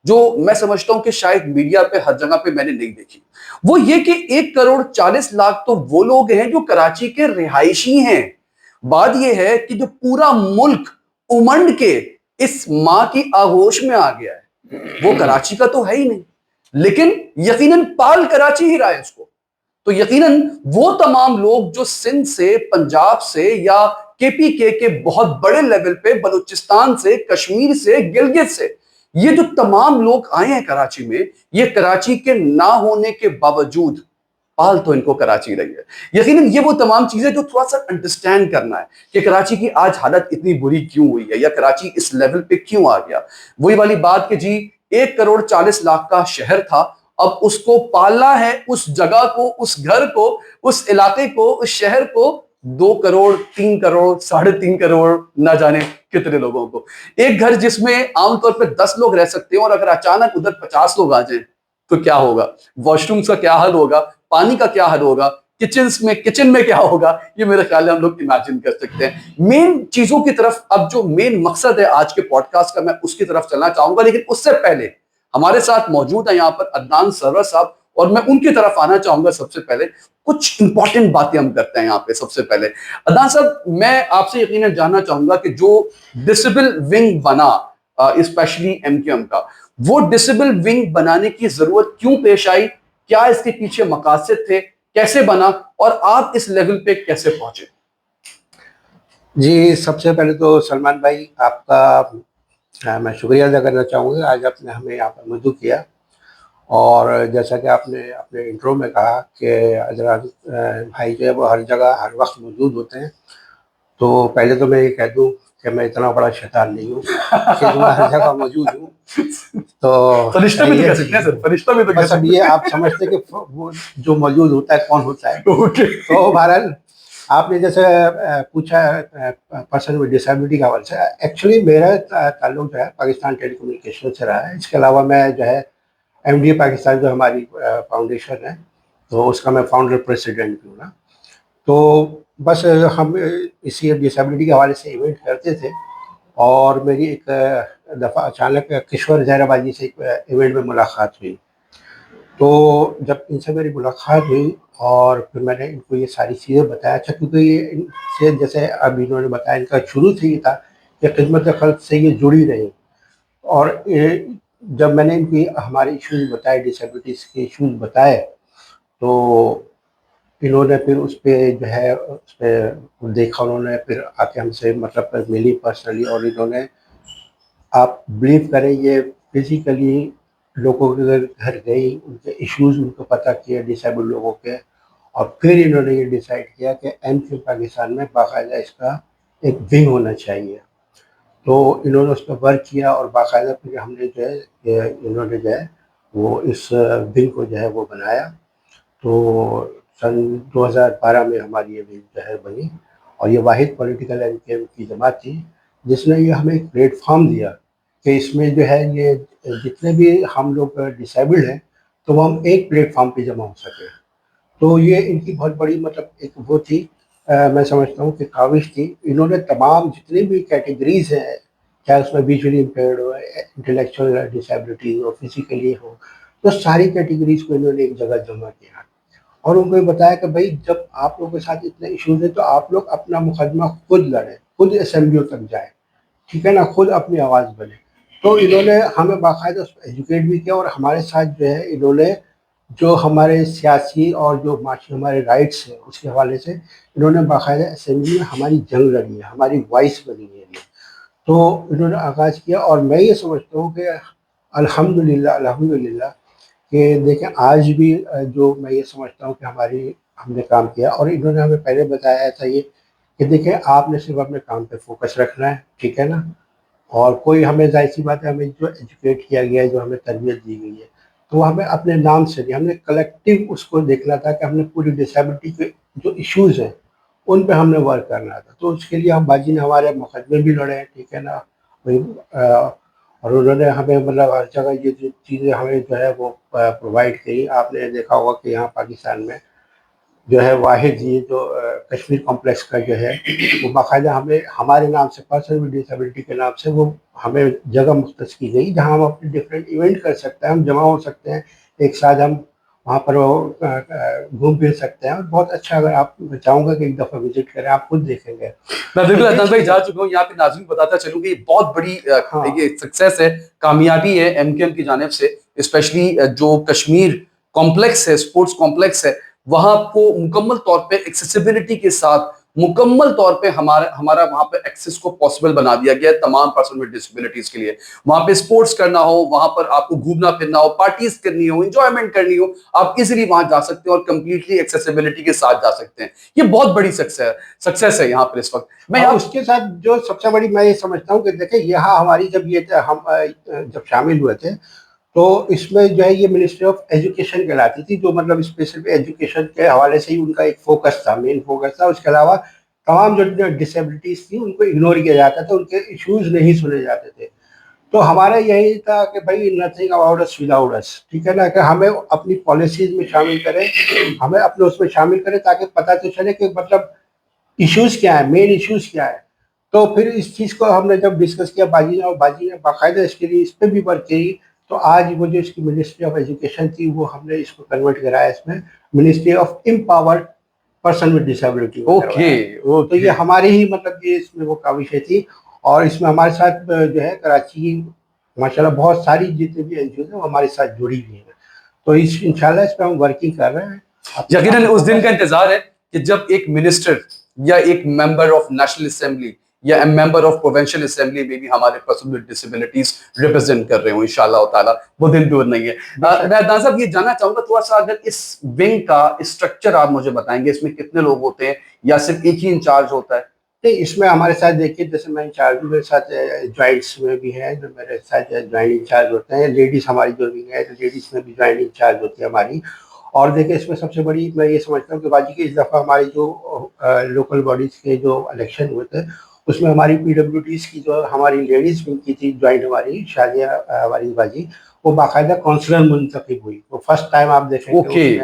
جو میں سمجھتا ہوں کہ شاید میڈیا پہ ہر جگہ پہ میں نے نہیں دیکھی، وہ یہ کہ 1,40,00,000 تو وہ لوگ ہیں جو کراچی کے رہائشی ہیں. بات یہ ہے کہ جو پورا ملک امنڈ کے اس ماں کی آغوش میں آ گیا ہے وہ کراچی کا تو ہے ہی نہیں، لیکن یقیناً پال کراچی ہی رہا ہے اس کو. تو یقیناً وہ تمام لوگ جو سندھ سے، پنجاب سے، یا کے پی کے بہت بڑے لیول پہ، بلوچستان سے، کشمیر سے، گلگت سے، یہ جو تمام لوگ آئے ہیں کراچی میں، یہ کراچی کے نہ ہونے کے باوجود پال تو ان کو کراچی رہی ہے. یقیناً یہ وہ تمام چیزیں جو تھوڑا سا انڈرسٹینڈ کرنا ہے کہ کراچی کی آج حالت اتنی بری کیوں ہوئی ہے، یا کراچی اس لیول پہ کیوں آ گیا. وہی والی بات کہ جی 1,40,00,000 کا شہر تھا، اب اس کو پالنا ہے، اس جگہ کو، اس گھر کو، اس علاقے کو، اس شہر کو 2 کروڑ، 3 کروڑ، 3.5 کروڑ، نہ جانے کتنے لوگوں کو. ایک گھر جس میں عام طور پہ 10 لوگ رہ سکتے ہیں، اور اگر اچانک ادھر 50 لوگ آ جائیں تو کیا ہوگا؟ واش رومز کا کیا حل ہوگا؟ پانی کا کیا حل ہوگا؟ کچن میں کیا ہوگا؟ یہ میرے خیال میں ہم لوگ امیجن کر سکتے ہیں. مین چیزوں کی طرف، اب جو مین مقصد ہے آج کے پوڈ کاسٹ کا، میں اس کی طرف چلنا چاہوں گا. لیکن اس سے پہلے ہمارے ساتھ موجود ہیں یہاں پر عدنان سرور صاحب، اور میں ان کی طرف آنا چاہوں گا. سب سے پہلے کچھ امپورٹنٹ باتیں ہم کرتے ہیں یہاں پہ. سب سے پہلے عدنان صاحب، میں آپ سے یقیناً جاننا چاہوں گا کہ جو ڈسیبل ونگ بنا اسپیشلی ایم کیو ایم کا، وہ ڈسیبل ونگ بنانے کی ضرورت کیوں پیش آئی؟ کیا اس کے پیچھے مقاصد تھے؟ کیسے بنا؟ اور آپ اس لیول پہ کیسے پہنچے؟ جی سب سے پہلے تو سلمان بھائی آپ کا میں شکریہ ادا کرنا چاہوں گا، آج آپ نے ہمیں یہاں پر مدعو کیا. اور جیسا کہ آپ نے اپنے انٹرو میں کہا کہ حضرات بھائی جو ہے وہ ہر جگہ ہر وقت موجود ہوتے ہیں، تو پہلے تو میں یہ کہہ دوں کہ میں اتنا بڑا شیطان نہیں ہوں کہ میں ہر جگہ موجود ہوں. تو فرشتہ بھی تو کہہ سکتے ہیں سر، فرشتہ بھی تو کہہ بس اب یہ آپ سمجھتے کہ وہ جو موجود ہوتا ہے کون ہوتا ہے. تو بہرحال آپ نے جیسے پوچھا پرسن ود ڈسیبلٹی کا حوالے سے، ایکچولی میرا تعلق جو ہے پاکستان ٹیلی کمیونیکیشن سے رہا ہے. اس کے علاوہ میں جو ہے ایم ڈی اے پاکستان جو ہماری فاؤنڈیشن ہے تو اس کا میں فاؤنڈر پریسیڈنٹ بھی ہوں نا. تو بس ہم اسی ڈسیبلٹی کے حوالے سے ایونٹ کرتے تھے، اور میری ایک دفعہ اچانک کشور زہرا بازی سے ایک ایونٹ میں ملاقات ہوئی. تو جب ان سے میری ملاقات ہوئی اور پھر میں نے ان کو یہ ساری چیزیں بتایا، اچھا کیونکہ یہ ان سے جیسے اب انہوں نے بتایا ان کا شروع سے یہ تھا کہ خدمت خلق سے یہ جڑی رہی. اور جب میں نے ان کی ہمارے ایشوز بتائے, ڈسیبلٹیز کے ایشوز بتائے, تو انہوں نے پھر اس پہ جو ہے اس پہ دیکھا, انہوں نے پھر آ کے ہم سے مطلب ملی پرسنلی, اور انہوں نے, آپ بلیو کریں, یہ فزیکلی لوگوں کے گھر گئی, ان کے ایشوز ان کو پتہ کیا ڈسیبل لوگوں کے, اور پھر انہوں نے یہ ڈیسائیڈ کیا کہ ایم کیو پاکستان میں باقاعدہ اس کا ایک ونگ ہونا چاہیے. تو انہوں نے اس پہ ورک کیا, اور باقاعدہ پھر ہم نے جو ہے انہوں نے جو ہے وہ اس ونگ کو جو ہے وہ بنایا. تو سن 2012 میں ہماری یہ ونگ جو ہے بنی, اور یہ واحد پولیٹیکل ایم کیو کی جماعت تھی جس نے یہ ہمیں ایک پلیٹ فارم دیا کہ اس میں جو ہے یہ جتنے بھی ہم لوگ ڈسیبلڈ ہیں تو وہ ہم ایک پلیٹ فارم پہ جمع ہو سکے. تو یہ ان کی بہت بڑی مطلب ایک وہ تھی, میں سمجھتا ہوں کہ کاوش تھی. انہوں نے تمام جتنی بھی کیٹیگریز ہیں, چاہے اس میں ویژولی امپیئرڈ ہو, انٹلیکچوئل ڈسیبلٹی ہو, فزیکلی ہو, تو ساری کیٹیگریز کو انہوں نے ایک جگہ جمع کیا, اور ان کو یہ بتایا کہ بھائی جب آپ لوگوں کے ساتھ اتنے ایشوز ہیں تو آپ لوگ اپنا مقدمہ خود لڑیں, خود اسمبلیوں تک جائیں, ٹھیک ہے نا, خود اپنی آواز بنے. تو انہوں نے ہمیں باقاعدہ اس پہ ایجوکیٹ بھی کیا, اور ہمارے ساتھ جو ہے انہوں نے جو ہمارے سیاسی اور جو معاشی ہمارے رائٹس ہیں اس کے حوالے سے انہوں نے باقاعدہ اسمبلی میں ہماری جنگ لڑی ہے, ہماری وائس بنی ہے. تو انہوں نے آغاز کیا, اور میں یہ سمجھتا ہوں کہ الحمدللہ کہ دیکھیں آج بھی جو میں یہ سمجھتا ہوں کہ ہم نے کام کیا, اور انہوں نے ہمیں پہلے بتایا تھا یہ کہ دیکھیں آپ نے صرف اپنے کام پہ فوکس رکھنا ہے, ٹھیک ہے نا, اور کوئی ہمیں ظاہر سی بات ہے ہمیں جو ایجوکیٹ کیا گیا ہے, جو ہمیں تربیت دی گئی ہے, تو وہ ہمیں اپنے نام سے نہیں, ہم نے کلیکٹیو اس کو دیکھنا تھا کہ ہم نے پوری ڈسیبلٹی کے جو ایشوز ہیں ان پہ ہم نے ورک کرنا تھا. تو اس کے لیے ہم باجی نے ہمارے مقدمے بھی لڑے, ٹھیک ہے نا, اور انہوں نے ہمیں مطلب ہر جگہ یہ جو چیزیں ہمیں جو ہے وہ پرووائڈ کی. آپ نے دیکھا ہوگا کہ یہاں پاکستان میں جو ہے واحد یہ جو کشمیر کمپلیکس کا جو ہے وہ باقاعدہ ہمیں ہمارے نام سے, پرسن ود ڈسیبلٹی کے نام سے وہ ہمیں جگہ مختص کی گئی جہاں ہم اپنے ڈفرینٹ ایونٹ کر سکتے ہیں, ہم جمع ہو سکتے ہیں ایک ساتھ, ہم وہاں پر گھوم پھر سکتے ہیں. اور بہت اچھا, اگر آپ, میں چاہوں گا کہ ایک دفعہ وزٹ کریں, آپ خود دیکھیں گے. میں بالکل عدنان بھائی جا چکا ہوں, یہاں پہ ناظرین بتاتا چلوں کہ یہ بہت بڑی یہ سکسیس ہے, کامیابی ہے ایم کیو ایم کی جانب سے, اسپیشلی جو کشمیر کمپلیکس ہے, اسپورٹس کمپلیکس ہے, وہاں کو مکمل طور پہ ایکسیسیبلٹی کے ساتھ مکمل طور پہ ہمارا وہاں پہ ایکسیس کو پاسبل بنا دیا گیا ہے تمام پرسن ود ڈسیبلٹیز کے لیے. وہاں پہ اسپورٹس کرنا ہو, وہاں پر آپ کو گھومنا پھرنا ہو, پارٹیز کرنی ہو, انجوائمنٹ کرنی ہو, آپ ایزیلی وہاں جا سکتے ہیں اور کمپلیٹلی ایکسیسیبلٹی کے ساتھ جا سکتے ہیں. یہ بہت بڑی سکسیس ہے یہاں پر اس وقت. میں اس کے ساتھ جو سب سے بڑی میں یہ سمجھتا ہوں کہ دیکھیں یہاں ہماری جب ہم جب شامل ہوئے تھے تو اس میں جو ہے یہ منسٹری آف ایجوکیشن کہلاتی تھی, جو مطلب اسپیشل ایجوکیشن کے حوالے سے ہی ان کا ایک فوکس تھا, مین فوکس تھا. اس کے علاوہ تمام جو ڈسیبلٹیز تھیں ان کو اگنور کیا جاتا تھا, ان کے ایشوز نہیں سنے جاتے تھے. تو ہمارا یہی تھا کہ بھائی نتھنگ اباؤٹ اس وداؤٹ اس, ٹھیک ہے نا, کہ ہمیں اپنی پالیسیز میں شامل کریں, ہمیں اپنے اس میں شامل کریں تاکہ پتہ تو چلے کہ مطلب ایشوز کیا ہے, مین ایشوز کیا ہے. تو پھر اس چیز کو ہم نے جب ڈسکس کیا باجی نے, اور باجی نے باقاعدہ اس کے لیے اس پہ بھی ورک کی, تو آج وہ جو اس کی منسٹری آف ایجوکیشن تھی وہ ہم نے اس کو کنورٹ کرایا اس میں ministry of empowered person with disability. تو یہ ہماری ہی مطلب یہ اس میں وہ کاوشیں تھی, اور اس میں ہمارے ساتھ جو ہے کراچی ماشاءاللہ بہت ساری جتنے بھی این جی اوز ہیں وہ ہمارے ساتھ جڑی ہوئی ہیں. تو انشاءاللہ اس پہ ہم ورکنگ کر رہے ہیں. یقیناً اس دن کا انتظار ہے کہ جب ایک منسٹر یا ایک ممبر آف نیشنل اسمبلی یا ممبر آف پروونشل اسمبلی میں بھی ہمارے پرسن ود ڈسیبلٹیز ریپرزینٹ کر رہے ہوں, انشاءاللہ تعالیٰ وہ دن دور نہیں ہے. میں عدنان صاحب یہ جاننا چاہوں گا تھوڑا سا, اگر اس ونگ کا اسٹرکچر آپ مجھے بتائیں گے, اس میں کتنے لوگ ہوتے ہیں یا صرف ایک ہی انچارج ہوتا ہے؟ نہیں, اس میں ہمارے ساتھ دیکھیے جیسے میں انچارج ہوں, میرے ساتھ جوائنٹس میں بھی ہیں جو میرے ساتھ جوائنٹ انچارج ہوتے ہیں. لیڈیز ہماری جو بھی ہیں لیڈیز میں بھی جوائنٹ انچارج ہوتی ہے ہماری. اور دیکھیں اس میں سب سے بڑی میں یہ سمجھتا ہوں کہ باجی کی اس دفعہ ہماری جو لوکل باڈیز کے جو الیکشن ہوئے تھے اس میں ہماری پی ڈبلیو ٹیز کی جو ہماری لیڈیز ونگ کی تھی جوائنٹ ہماری شادیہ ہماری باجی, وہ باقاعدہ کونسلر منتخب ہوئی. وہ فرسٹ ٹائم آپ دیکھیں گے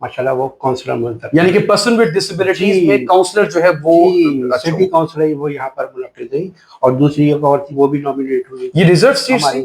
ماشاءاللہ وہ کونسلر منتخب, یعنی کہ پرسن ود ڈسیبلٹیز میں کونسلر جو ہے وہ سٹی کونسلر وہ یہاں پر منعقد ہوئی, اور دوسری ایک اور تھی وہ بھی نامینیٹ ہوئی. یہ ریزرو سیٹ ہماری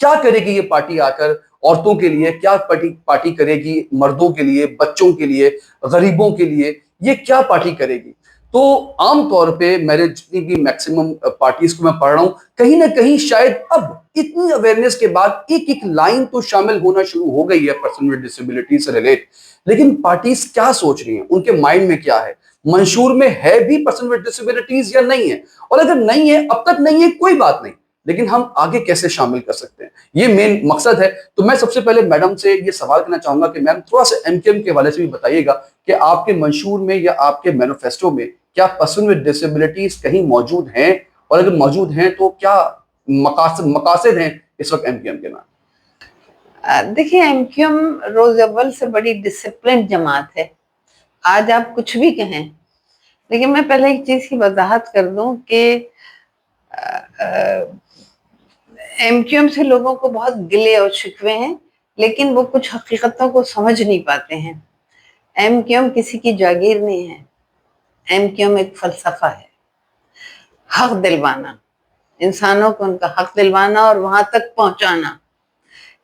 کیا کرے گی یہ پارٹی آ کر عورتوں کے لیے, کیا پارٹی کرے گی مردوں کے لیے, بچوں کے لیے, غریبوں کے لیے, یہ کیا پارٹی کرے گی؟ تو عام طور پہ میرے جتنی بھی میکسیمم پارٹیز کو میں پڑھ رہا ہوں, کہیں نہ کہیں شاید اب اتنی اویئرنیس کے بعد ایک ایک لائن تو شامل ہونا شروع ہو گئی ہے پرسن ود ڈسیبلٹی سے ریلیٹ, لیکن پارٹیز کیا سوچ رہی ہیں, ان کے مائنڈ میں کیا ہے, منشور میں ہے بھی پرسن ود ڈسیبلٹیز یا نہیں ہے, اور اگر نہیں ہے, اب تک نہیں ہے کوئی بات نہیں, لیکن ہم آگے کیسے شامل کر سکتے ہیں, یہ مین مقصد ہے. تو میں سب سے پہلے میڈم سے یہ سوال کرنا چاہوں گا کہ میم تھوڑا سا ایم کیو ایم کے حوالے سے بھی بتائیے گا کہ آپ کے منشور میں یا آپ کے مینیفیسٹو میں کیا پرسن ود ڈسیبلٹیز کہیں موجود ہیں, اور اگر موجود ہیں تو کیا مقاصد ہیں اس وقت ایم کیو ایم کے نام؟ دیکھیے ایم کیو ایم روز اول سے بڑی ڈسپلن جماعت ہے. آج آپ کچھ بھی کہیں, لیکن میں پہلے ایک چیز کی وضاحت کر دوں کہ ایم کیو ایم سے لوگوں کو بہت گلے اور شکوے ہیں, لیکن وہ کچھ حقیقتوں کو سمجھ نہیں پاتے ہیں. ایم کیو ایم کسی کی جاگیر نہیں ہے. ایم کیو ایم ایک فلسفہ ہے, حق دلوانا, انسانوں کو ان کا حق دلوانا اور وہاں تک پہنچانا,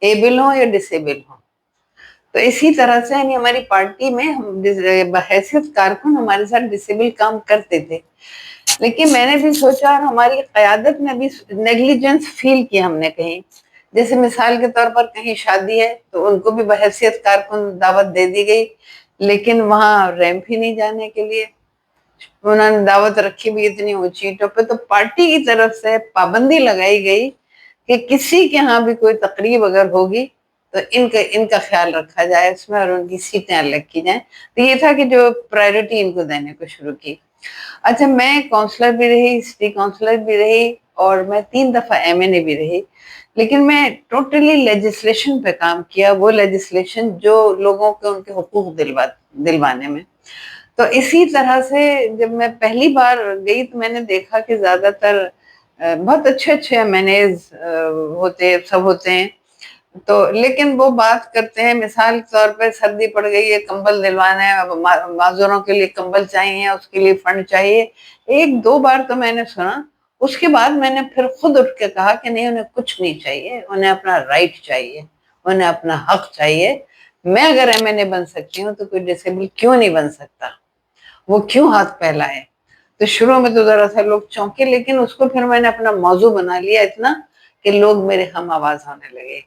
ایبل ہوں یا ڈسیبل ہوں. تو اسی طرح سے یعنی ہماری پارٹی میں ہم بحیثیت کارکن ہمارے ساتھ ڈسیبل کام کرتے تھے, لیکن میں نے بھی سوچا اور ہماری قیادت نے بھی نیگلیجنس فیل کیا ہم نے کہیں. جیسے مثال کے طور پر کہیں شادی ہے تو ان کو بھی بحیثیت کارکن دعوت دے دی گئی, لیکن وہاں ریمپ ہی نہیں جانے کے لیے انہوں نے دعوت رکھی بھی اتنی اونچی اینٹوں پہ. تو پارٹی کی طرف سے پابندی لگائی گئی کہ کسی کے ہاں بھی کوئی تقریب اگر ہوگی تو ان کا خیال رکھا جائے اس میں, اور ان کی سیٹیں الگ کی جائیں. تو یہ تھا کہ جو پرائیورٹی ان کو دینے کو شروع کی. اچھا, میں کونسلر بھی رہی, سٹی کونسلر بھی رہی, اور میں 3 دفعہ ایم این اے بھی رہی, لیکن میں ٹوٹلی لیجسلیشن پہ کام کیا, وہ لیجسلیشن جو لوگوں کو ان کے حقوق دلوانے میں. تو اسی طرح سے جب میں پہلی بار گئی تو میں نے دیکھا کہ زیادہ تر بہت اچھے ایم این ایز ہوتے ہیں, تو لیکن وہ بات کرتے ہیں مثال کے طور پہ سردی پڑ گئی ہے, کمبل دلوانا ہے, معذوروں کے لیے کمبل چاہیے, اس کے لیے فنڈ چاہیے. 1-2 بار تو میں نے سنا, اس کے بعد میں نے پھر خود اٹھ کے کہا کہ نہیں, انہیں کچھ نہیں چاہیے, انہیں اپنا رائٹ چاہیے, انہیں اپنا حق چاہیے. میں اگر ایم این اے بن سکتی ہوں تو کوئی ڈسیبل کیوں نہیں بن سکتا, وہ کیوں ہاتھ پھیلائے. تو شروع میں تو ذرا سا لوگ چونکے, لیکن اس کو پھر میں نے اپنا موضوع بنا لیا اتنا کہ لوگ میرے ہم آواز ہونے لگے.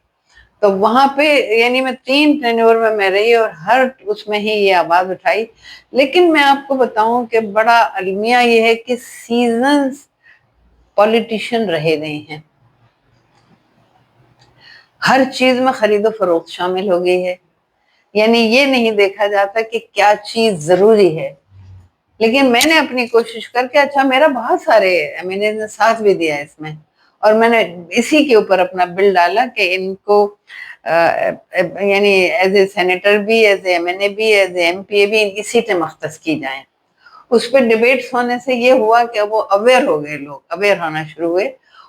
تو وہاں پہ یعنی میں 3 ٹینیور میں رہی اور ہر اس میں ہی یہ آواز اٹھائی. لیکن میں آپ کو بتاؤں کہ بڑا المیہ یہ ہے کہ سیزنز پولیٹیشین رہے نہیں ہیں, ہر چیز میں خرید و فروخت شامل ہو گئی ہے. یعنی یہ نہیں دیکھا جاتا کہ کیا چیز ضروری ہے. لیکن میں نے اپنی کوشش کر کے, اچھا میرا بہت سارے ایم این اے نے ساتھ بھی دیا اس میں, اور میں نے اسی کے اوپر اپنا بل ڈالا کہ ان کو یعنی ایز اے سینیٹر بھی, ایز اے ایم این اے بھی, ایز اے ایم پی اے بھی ان کی سیٹیں مختص کی جائیں. اس پہ ڈیبیٹس ہونے سے یہ ہوا کہ وہ اویئر ہو گئے, لوگ اویئر ہونا شروع ہوئے,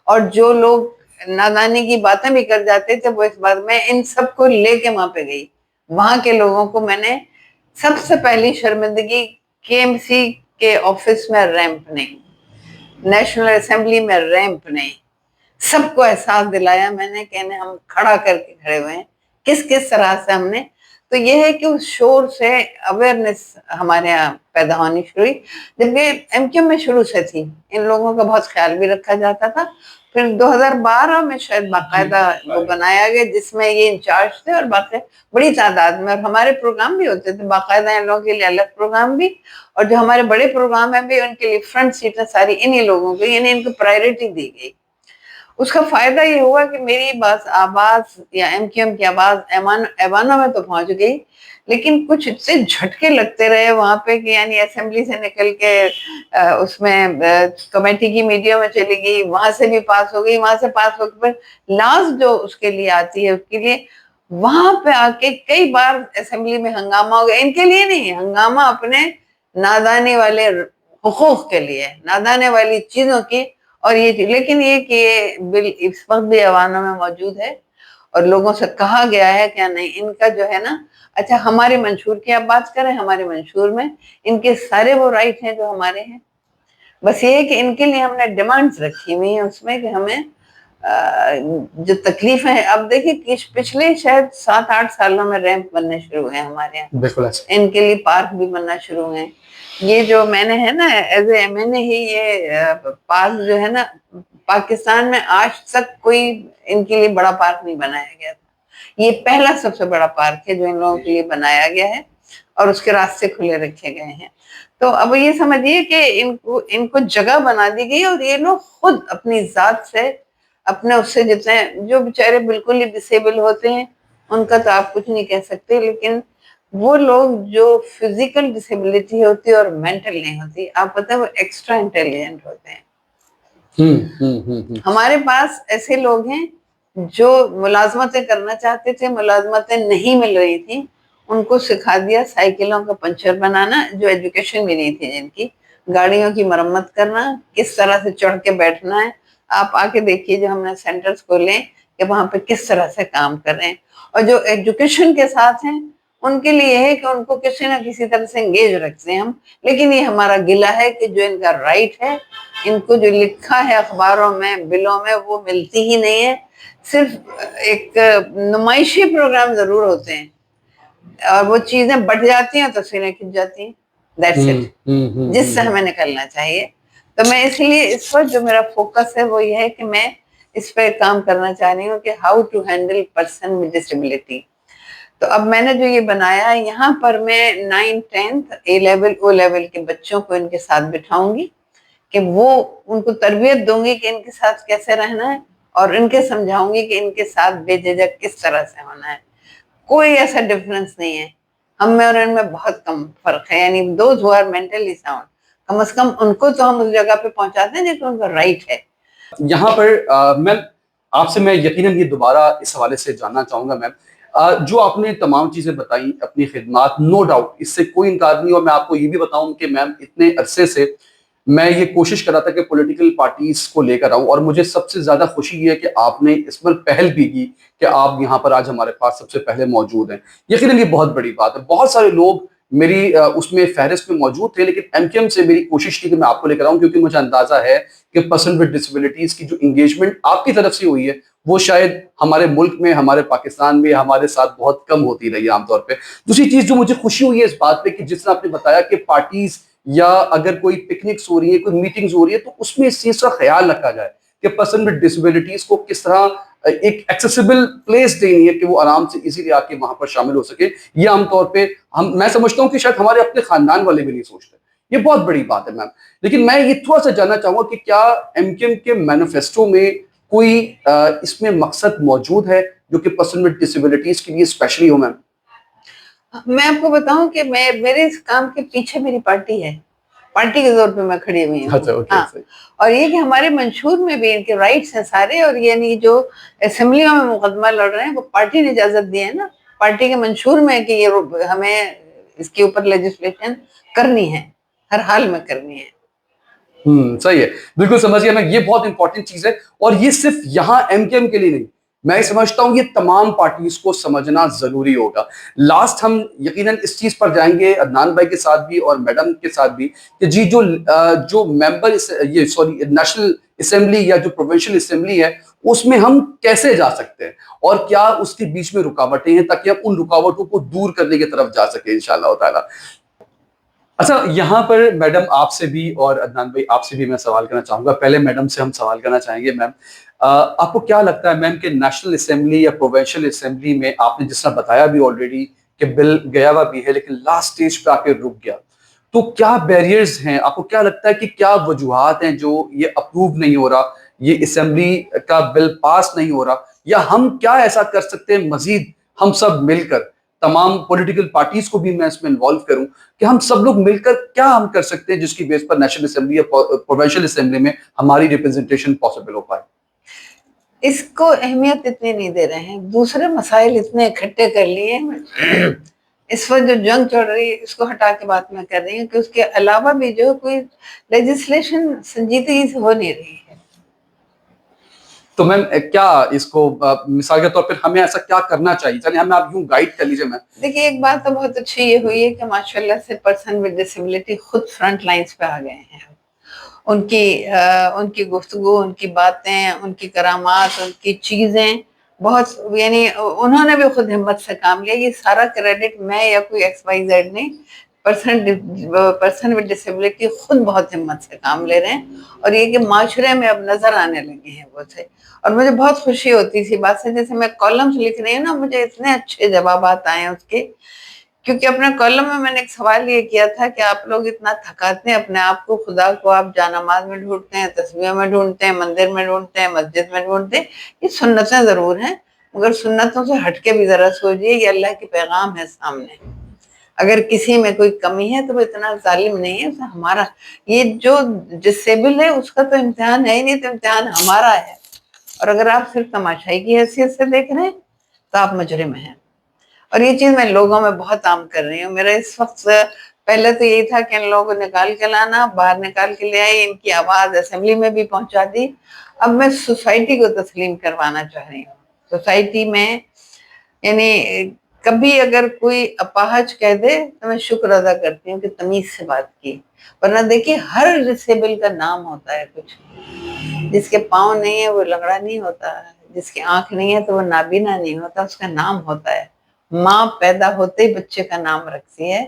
اور جو لوگ نادانی کی باتیں بھی کر جاتے تھے وہ اس بات میں ان سب کو لے کے وہاں پہ گئی. وہاں کے لوگوں کو میں نے سب سے پہلی شرمندگی, کے ایم سی کے آفس میں ریمپ نہیں, نیشنل اسمبلی میں ریمپ نہیں, سب کو احساس دلایا میں نے کہ انہیں ہم کھڑا کر کے کھڑے ہوئے ہیں. کس طرح سے ہم نے, تو یہ ہے کہ اس شور سے اویئرنیس ہمارے یہاں پیدا ہونی شروع ہوئی. جبکہ ایم کیو میں شروع سے تھی, ان لوگوں کا بہت خیال بھی رکھا جاتا تھا. پھر 2012 میں شاید باقاعدہ وہ بنایا گیا جس میں یہ انچارج تھے, اور باقی بڑی تعداد میں, اور ہمارے پروگرام بھی ہوتے تھے باقاعدہ, ان لوگوں کے لیے الگ پروگرام بھی, اور جو ہمارے بڑے پروگرام ہیں بھی ان کے لیے فرنٹ سیٹیں ساری انہی لوگوں کو, یعنی ان کو پرائیورٹی دی گئی. اس کا فائدہ یہ ہوا کہ میری بس آواز یا ایم کیو ایم کی آواز ایوانوں میں تو پہنچ گئی, لیکن کچھ اتنے جھٹکے لگتے رہے وہاں پہ کہ یعنی اسمبلی سے نکل کے اس میں کمیٹی کی میڈیا میں چلی گئی, وہاں سے بھی پاس ہو گئی, وہاں سے پاس ہو کے پھر لاسٹ جو اس کے لیے آتی ہے اس کے لیے وہاں پہ آ کے کئی بار اسمبلی میں ہنگامہ ہو گیا. ان کے لیے نہیں, ہنگامہ اپنے نادانی والے حقوق کے لیے, نادانے والی چیزوں کی. اور یہ لیکن یہ کہ یہ بل اس وقت بھی ایوانوں میں موجود ہے, اور لوگوں سے کہا گیا ہے کہ نہیں ان کا جو ہے نا, اچھا ہمارے منشور کی آپ بات کریں, ہمارے منشور میں ان کے سارے وہ رائٹ ہیں جو ہمارے ہیں. بس یہ ہے کہ ان کے لیے ہم نے ڈیمانڈز رکھی ہوئی ہیں اس میں کہ ہمیں جو تکلیفیں ہیں. اب دیکھیں کہ پچھلے شاید 7-8 سالوں میں ریمپ بننے شروع ہوئے ہیں ہمارے یہاں, بالکل ایسا. ان کے لیے پارک بھی بننا شروع ہوئے ہیں. یہ جو میں نے ہے نا ایز اے میں نے ہی یہ پارک جو ہے نا پاکستان میں آج تک کوئی ان کے لیے بڑا پارک نہیں بنایا گیا تھا. یہ پہلا سب سے بڑا پارک ہے جو ان لوگوں کے لیے بنایا گیا ہے اور اس کے راستے کھلے رکھے گئے ہیں. تو اب یہ سمجھیے کہ ان کو جگہ بنا دی گئی اور یہ لوگ خود اپنی ذات سے اپنے اس سے جتنے جو بیچارے بالکل ہی ڈسیبل ہوتے ہیں ان کا تو آپ کچھ نہیں کہہ سکتے, لیکن وہ لوگ جو فزیکل ڈسیبلٹی ہوتی ہے اور مینٹل نہیں ہوتی, آپ پتہ ہے وہ ایکسٹرا انٹیلیجنٹ ہوتے ہیں. ہمارے پاس ایسے لوگ ہیں جو ملازمتیں کرنا چاہتے تھے, ملازمتیں نہیں مل رہی تھیں, ان کو سکھا دیا سائیکلوں کا پنچر بنانا, جو ایجوکیشن بھی نہیں تھی جن کی, گاڑیوں کی مرمت کرنا, کس طرح سے چڑھ کے بیٹھنا ہے. آپ آ کے دیکھیے جو ہم نے سینٹرز کھولے کہ وہاں پہ کس طرح سے کام کر رہے ہیں. اور جو ایجوکیشن کے ساتھ ہیں ان کے لیے یہ ہے کہ ان کو کسی نہ کسی طرح سے انگیج رکھتے ہیں ہم, لیکن یہ ہمارا گلہ ہے کہ جو ان کا رائٹ ہے, ان کو جو لکھا ہے اخباروں میں بلوں میں وہ ملتی ہی نہیں ہے. صرف ایک نمائشی پروگرام ضرور ہوتے ہیں اور وہ چیزیں بٹ جاتی ہیں, تصویریں کھنچ جاتی ہیں, دیٹس اٹ, جس سے ہمیں نکلنا چاہیے. تو میں اس لیے اس پر جو میرا فوکس ہے وہ یہ ہے کہ میں اس پہ کام کرنا چاہ رہی ہوں کہ how to handle person with disability. تو اب میں نے جو یہ بنایا ہے یہاں پر میں 9th 10th A level O level کے بچوں کو ان کے ساتھ بٹھاؤں گی کہ وہ ان کو تربیت دوں گی کہ ان کے ساتھ کیسے رہنا ہے, اور ان کے سمجھاؤں گی کہ ان کے ساتھ بے جھجک کس طرح سے ہونا ہے. کوئی ایسا ڈفرنس نہیں ہے, ہم میں اور ان میں بہت کم فرق ہے. یعنی those who are mentally sound, کم از کم ان کو تو ہم اس جگہ پہ پہنچاتے ہیں جس کو ان کا رائٹ ہے. یہاں پر میم آپ سے میں یقیناً یہ دوبارہ اس حوالے سے جاننا چاہوں گا میم, جو آپ نے تمام چیزیں بتائیں اپنی خدمات, نو ڈاؤٹ اس سے کوئی انکار نہیں. اور میں آپ کو یہ بھی بتاؤں کہ میم اتنے عرصے سے میں یہ کوشش کر رہا تھا کہ پولیٹیکل پارٹیز کو لے کر آؤں, اور مجھے سب سے زیادہ خوشی یہ ہے کہ آپ نے اس پر پہل بھی کی کہ آپ یہاں پر آج ہمارے پاس سب سے پہلے موجود ہیں. یقیناً یہ بہت بڑی بات ہے. بہت سارے لوگ میری اس میں فہرست میں موجود تھے, لیکن ایم کیو ایم سے میری کوشش تھی کہ میں آپ کو لے کر آؤں, کیونکہ مجھے اندازہ ہے کہ پرسن ود ڈسیبلٹیز کی جو انگیجمنٹ آپ کی طرف سے ہوئی ہے وہ شاید ہمارے ملک میں, ہمارے پاکستان میں ہمارے ساتھ بہت کم ہوتی رہی ہے عام طور پہ. دوسری چیز جو مجھے خوشی ہوئی ہے اس بات پہ کہ جس طرح آپ نے بتایا کہ پارٹیز یا اگر کوئی پکنکس ہو رہی ہے, کوئی میٹنگز ہو رہی ہے, تو اس میں اس چیز کا خیال رکھا جائے کہ پرسن ود ڈسیبلٹیز کو کس طرح ایک ایکسیسیبل پلیس دینی ہے کہ وہ آرام سے ایزیلی آ کے وہاں پر شامل ہو سکے. یہ عام طور پہ میں سمجھتا ہوں کہ شاید ہمارے اپنے خاندان والے بھی نہیں سوچتے. یہ بہت بڑی بات ہے میم. لیکن میں یہ تھوڑا سا جاننا چاہوں گا کہ کیا ایم کیو ایم کے مینیفیسٹو میں کوئی اس میں مقصد موجود ہے جو کہ پرسن ود ڈسیبلٹیز کے لیے اسپیشلی ہو میم؟ میں آپ کو بتاؤں کہ میرے اس کام کے پیچھے میری پارٹی ہے, پارٹی کے زور پہ میں کھڑی ہوئی ہوں. ہاں, اور یہ کہ ہمارے منشور میں بھی ان کے رائٹس ہیں سارے, اور یعنی جو اسمبلیوں میں مقدمہ لڑ رہے ہیں وہ پارٹی نے اجازت دی ہے نا, پارٹی کے منشور میں کہ یہ ہمیں اس کے اوپر لیجسلیشن کرنی ہے, ہر حال میں کرنی ہے. صحیح ہے, بالکل سمجھ گیا میں. یہ بہت امپورٹنٹ چیز ہے, اور یہ صرف یہاں ایم کیو ایم کے لیے نہیں, میں سمجھتا ہوں یہ تمام پارٹیز کو سمجھنا ضروری ہوگا. لاسٹ ہم یقیناً اس چیز پر جائیں گے عدنان بھائی کے ساتھ بھی اور میڈم کے ساتھ بھی کہ جی جو ممبر یہ نیشنل اسمبلی یا جو پروونشل اسمبلی ہے اس میں ہم کیسے جا سکتے ہیں اور کیا اس کے بیچ میں رکاوٹیں ہیں تاکہ ہم ان رکاوٹوں کو دور کرنے کی طرف جا سکیں انشاءاللہ تعالیٰ. اچھا, یہاں پر میڈم آپ سے بھی اور عدنان بھائی آپ سے بھی میں سوال کرنا چاہوں گا. پہلے میڈم سے ہم سوال کرنا چاہیں گے. میم آپ کو کیا لگتا ہے میم کہ نیشنل اسمبلی یا پروونشل اسمبلی میں آپ نے جس طرح بتایا بھی آلریڈی کہ بل گیا ہوا بھی ہے لیکن لاسٹ سٹیج پہ آ کے رک گیا, تو کیا بیریئرز ہیں؟ آپ کو کیا لگتا ہے کہ کیا وجوہات ہیں جو یہ اپروو نہیں ہو رہا, یہ اسمبلی کا بل پاس نہیں ہو رہا, یا ہم کیا ایسا کر سکتے ہیں مزید ہم سب مل کر, تمام پولیٹیکل پارٹیز کو بھی میں اس میں انوالو کروں, کہ ہم سب لوگ مل کر کیا ہم کر سکتے ہیں جس کی بیس پر نیشنل اسمبلی یا پروونشل اسمبلی میں ہماری ریپرزنٹیشن پاسبل ہو پائے؟ اس کو اہمیت اتنی نہیں دے رہے ہیں, دوسرے مسائل اتنے اکٹھے کر لیے. اس وقت جو جنگ چڑھ رہی ہے اس کو ہٹا کے بات میں کر رہی ہوں کہ اس کے علاوہ بھی جو کوئی لیجسلیشن سنجیدگی سے ہو نہیں رہی ہے. تو میم کیا اس کو مثال کے طور پر ہمیں ایسا کیا کرنا چاہیے, چلیے ہمیں آپ یوں گائیڈ کر لیجیے. میم دیکھیے ایک بات تو بہت اچھی یہ ہوئی ہے کہ ماشاءاللہ سے پرسن ود ڈسیبلٹی خود فرنٹ لائنز پہ آ گئے ہیں. ان کی گفتگو، ان کی باتیں، ان کی کرامات، ان کی چیزیں بہت، یعنی انہوں نے بھی خود ہمت سے کام لیا. یہ سارا کریڈٹ میں یا کوئی ایکس وائی زیڈ نہیں، پرسن ود ڈسیبلٹی خود بہت ہمت سے کام لے رہے ہیں. اور یہ کہ معاشرے میں اب نظر آنے لگے ہیں وہ تھے. اور مجھے بہت خوشی ہوتی تھی بات سے، جیسے میں کالمز لکھ رہی ہوں نا، مجھے اتنے اچھے جوابات آئے ہیں اس کے. کیونکہ اپنے کالم میں نے ایک سوال یہ کیا تھا کہ آپ لوگ اتنا تھکاتے ہیں اپنے آپ کو، خدا کو آپ جانماز میں ڈھونڈتے ہیں، تسبیح میں ڈھونڈتے ہیں، مندر میں ڈھونڈتے ہیں، مسجد میں ڈھونڈتے ہیں. یہ سنتیں ضرور ہیں، مگر سنتوں سے ہٹ کے بھی ذرا سوچئے، یہ اللہ کی پیغام ہے سامنے. اگر کسی میں کوئی کمی ہے تو وہ اتنا ظالم نہیں ہے. ہمارا یہ جو ڈسیبل ہے اس کا تو امتحان ہے ہی نہیں، تو امتحان ہمارا ہے. اور اگر آپ صرف تماشائی کی حیثیت سے دیکھ رہے ہیں تو آپ مجرم ہیں. اور یہ چیز میں لوگوں میں بہت عام کر رہی ہوں. میرا اس وقت پہلے تو یہی تھا کہ ان لوگوں کو نکال کے لانا، باہر نکال کے لے آئی، ان کی آواز اسمبلی میں بھی پہنچا دی. اب میں سوسائٹی کو تسلیم کروانا چاہ رہی ہوں. سوسائٹی میں یعنی کبھی اگر کوئی اپاہج کہہ دے تو میں شکر ادا کرتی ہوں کہ تمیز سے بات کی. ورنہ دیکھیے ہر ڈسیبل کا نام ہوتا ہے کچھ. جس کے پاؤں نہیں ہے وہ لنگڑا نہیں ہوتا، جس کی آنکھ نہیں ہے تو وہ نابینا نہیں ہوتا، اس کا نام ہوتا ہے. ماں پیدا ہوتے ہی بچے کا نام رکھتی ہے.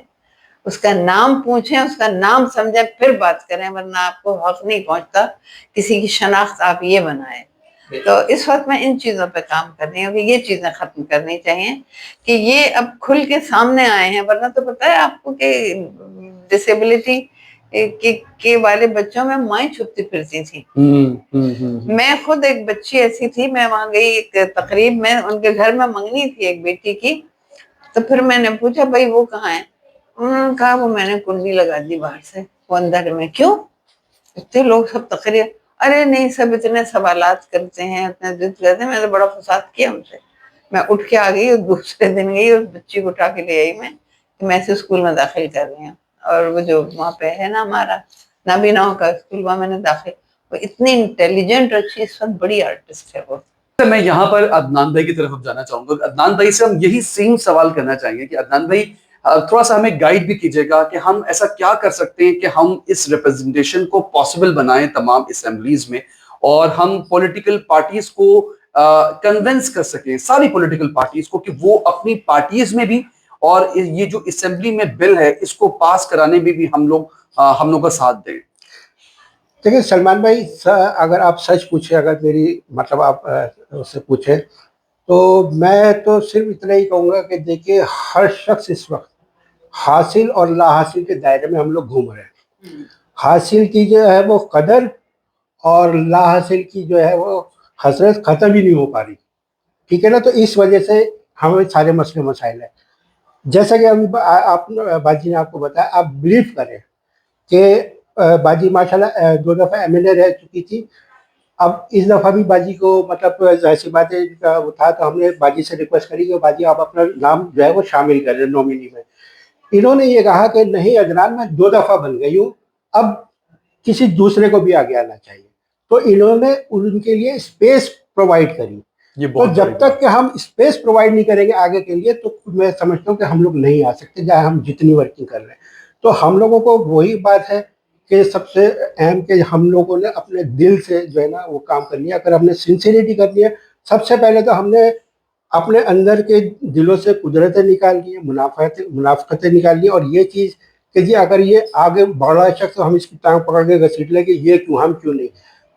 اس کا نام پوچھیں، اس کا نام سمجھیں، پھر بات کریں، ورنہ آپ کو حق نہیں پہنچتا کسی کی شناخت آپ یہ بنائیں. تو اس وقت میں ان چیزوں پہ کام کر رہی ہوں کہ یہ چیزیں ختم کرنی چاہیے، کہ یہ اب کھل کے سامنے آئے ہیں. ورنہ تو پتہ ہے آپ کو کہ ڈسیبلٹی کے والے بچوں میں مائیں چھپتی پھرتی تھی. میں خود ایک بچی ایسی تھی، میں وہاں گئی ایک تقریب میں، ان کے گھر میں منگنی تھی ایک بیٹی کی. تو پھر میں نے پوچھا بھائی وہ کہاں ہے؟ انہوں نے کہا وہ میں نے کنڈی لگا دی باہر سے، وہ اندر میں. کیوں؟ اتنے لوگ سب تقریر، ارے نہیں سب اتنے سوالات کرتے ہیں، اتنے ضد کرتے ہیں. میں نے بڑا فساد کیا ان سے. میں اٹھ کے آ گئی اور دوسرے دن گئی اور بچی کو اٹھا کے لے آئی میں کہ میں اسے اسکول میں داخل کر رہی ہوں. اور وہ جو وہاں پہ ہے نا ہمارا نابیناؤں کا اسکول، وہاں میں نے داخل. وہ اتنی انٹیلیجنٹ اور اچھی، اس وقت بڑی آرٹسٹ ہے وہ. میں یہاں پر عدنان بھائی کی طرف اب جانا چاہوں گا. عدنان بھائی سے ہم یہی سیم سوال کرنا چاہیں گے کہ عدنان بھائی تھوڑا سا ہمیں گائیڈ بھی کیجیے گا کہ ہم ایسا کیا کر سکتے ہیں کہ ہم اس ریپرزنٹیشن کو پاسبل بنائیں تمام اسمبلیز میں، اور ہم پولیٹیکل پارٹیز کو کنونس کر سکیں، ساری پولیٹیکل پارٹیز کو، کہ وہ اپنی پارٹیز میں بھی اور یہ جو اسمبلی میں بل ہے اس کو پاس کرانے میں بھی ہم لوگ کا ساتھ دیں. دیکھیں سلمان بھائی، اگر آپ سچ پوچھیں، اگر میری مطلب آپ اس سے پوچھیں، تو میں تو صرف اتنا ہی کہوں گا کہ دیکھیے ہر شخص اس وقت حاصل اور لا حاصل کے دائرے میں ہم لوگ گھوم رہے ہیں. حاصل کی جو ہے وہ قدر، اور لا حاصل کی جو ہے وہ حسرت ختم ہی نہیں ہو پا رہی. ٹھیک ہے نا؟ تو اس وجہ سے ہمیں سارے مسئلے مسائل ہیں. جیسا کہ ابھی آپ باجی نے آپ کو بتایا، آپ بلیو کریں کہ باجی ماشاءاللہ 2 دفعہ MLA رہ چکی تھی. اب اس دفعہ بھی باجی کو مطلب ظاہر سی بات ہے وہ تھا، تو ہم نے باجی سے ریکویسٹ کری کہ باجی آپ اپنا نام جو ہے وہ شامل کریں نومینی میں. انہوں نے یہ کہا کہ نہیں عدنان، میں 2 دفعہ بن گئی ہوں، اب کسی دوسرے کو بھی آگے آنا چاہیے. تو انہوں نے ان کے لیے اسپیس پرووائڈ کری. تو جب تک کہ ہم اسپیس پرووائڈ نہیں کریں گے آگے کے لیے، تو میں سمجھتا ہوں کہ ہم لوگ نہیں آ سکتے، چاہے ہم جتنی ورکنگ کر رہے ہیں. تو ہم لوگوں کو وہی بات ہے کہ سب سے اہم کہ ہم لوگوں نے اپنے دل سے جو ہے نا وہ کام کر لیا. اگر ہم نے سنسیریٹی کر لیا، سب سے پہلے تو ہم نے اپنے اندر کے دلوں سے قدرتیں نکال لی، منافقتیں نکال لی. اور یہ چیز کہ جی اگر یہ آگے بڑا شخص ہم اس کی ٹانگ پکڑ کے گھسیٹ لیں کہ یہ کیوں، ہم کیوں نہیں.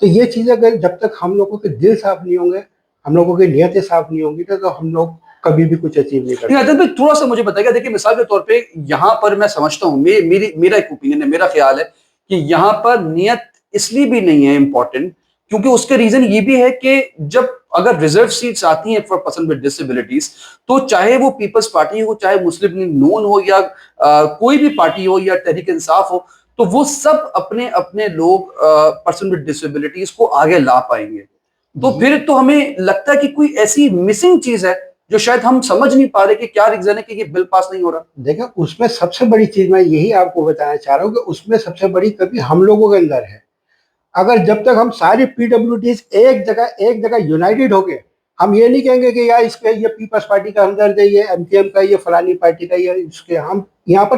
تو یہ چیزیں اگر جب تک ہم لوگوں کے دل صاف نہیں ہوں گے، ہم لوگوں کی نیتیں صاف نہیں ہوں گی، تو ہم لوگ کبھی بھی کچھ اچیو نہیں کرتے. عادل بھائی تھوڑا سا مجھے بتائیے گا. دیکھیے مثال کے طور پہ یہاں پر میں سمجھتا ہوں، میرا ایک اوپینین ہے، میرا خیال ہے کہ یہاں پر نیت اس لیے بھی نہیں ہے امپورٹنٹ، کیونکہ اس کے ریزن یہ بھی ہے کہ جب اگر ریزرو سیٹس آتی ہیں فار پرسن ود ڈسیبلٹیز، تو چاہے وہ پیپلز پارٹی ہو، چاہے مسلم لیگ نون ہو، یا کوئی بھی پارٹی ہو، یا تحریک انصاف ہو، تو وہ سب اپنے اپنے لوگ پرسن ود ڈسیبلٹیز کو آگے لا پائیں گے. تو پھر تو ہمیں لگتا ہے کہ کوئی ایسی مسنگ چیز ہے جو شاید ہم سمجھ نہیں پا رہے کہ کیا ریزن ہے کہ یہ بل پاس نہیں ہو رہا. دیکھیں اس میں سب سے بڑی چیز میں یہی آپ کو بتانا چاہ رہا ہوں کہ اس میں سب سے بڑی کبھی ہم لوگوں کے اندر ہے. اگر جب تک ہم ساری PWDs ایک جگہ یونائٹڈ ہو گئے، ہم یہ نہیں کہیں گے کہ اس کے یہ پیپلز پارٹی کا ہمدرد ہے، یہ MKM کا، یہ فلانی پارٹی کا، یہ اس کے، ہم یہاں پر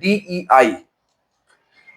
DEI।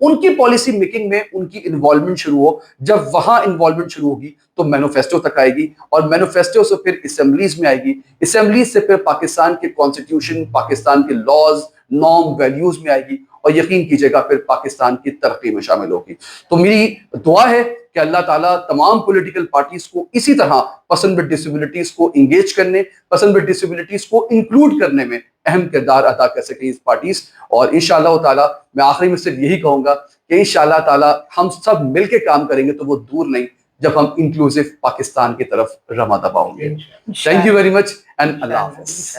ان کی پالیسی میکنگ میں ان کی انوالومنٹ شروع ہو. جب وہاں انوالومنٹ شروع ہوگی تو مینیفیسٹو تک آئے گی, اور مینیفیسٹو سے پھر اسمبلیز میں آئے گی, اسمبلیز سے پھر پاکستان کے کانسٹیٹیوشن, پاکستان کے لاز, نارم, ویلیوز میں آئے گی, اور یقین کیجیے گا پھر پاکستان کی ترقی میں شامل ہوگی. تو میری دعا ہے کہ اللہ تعالیٰ تمام پولیٹیکل پارٹیز کو اسی طرح پرسن ود ڈسیبلٹیز کو انگیج کرنے, پرسن ود ڈسیبلٹیز کو انکلوڈ کرنے میں اہم کردار ادا کر سکیں اس پارٹیز. اور انشاءاللہ تعالیٰ میں آخری میں صرف یہی کہوں گا کہ انشاءاللہ تعالیٰ ہم سب مل کے کام کریں گے تو وہ دور نہیں جب ہم انکلوسیو پاکستان کی طرف رواں دباؤں گے. Thank you very much and Allah حافظ.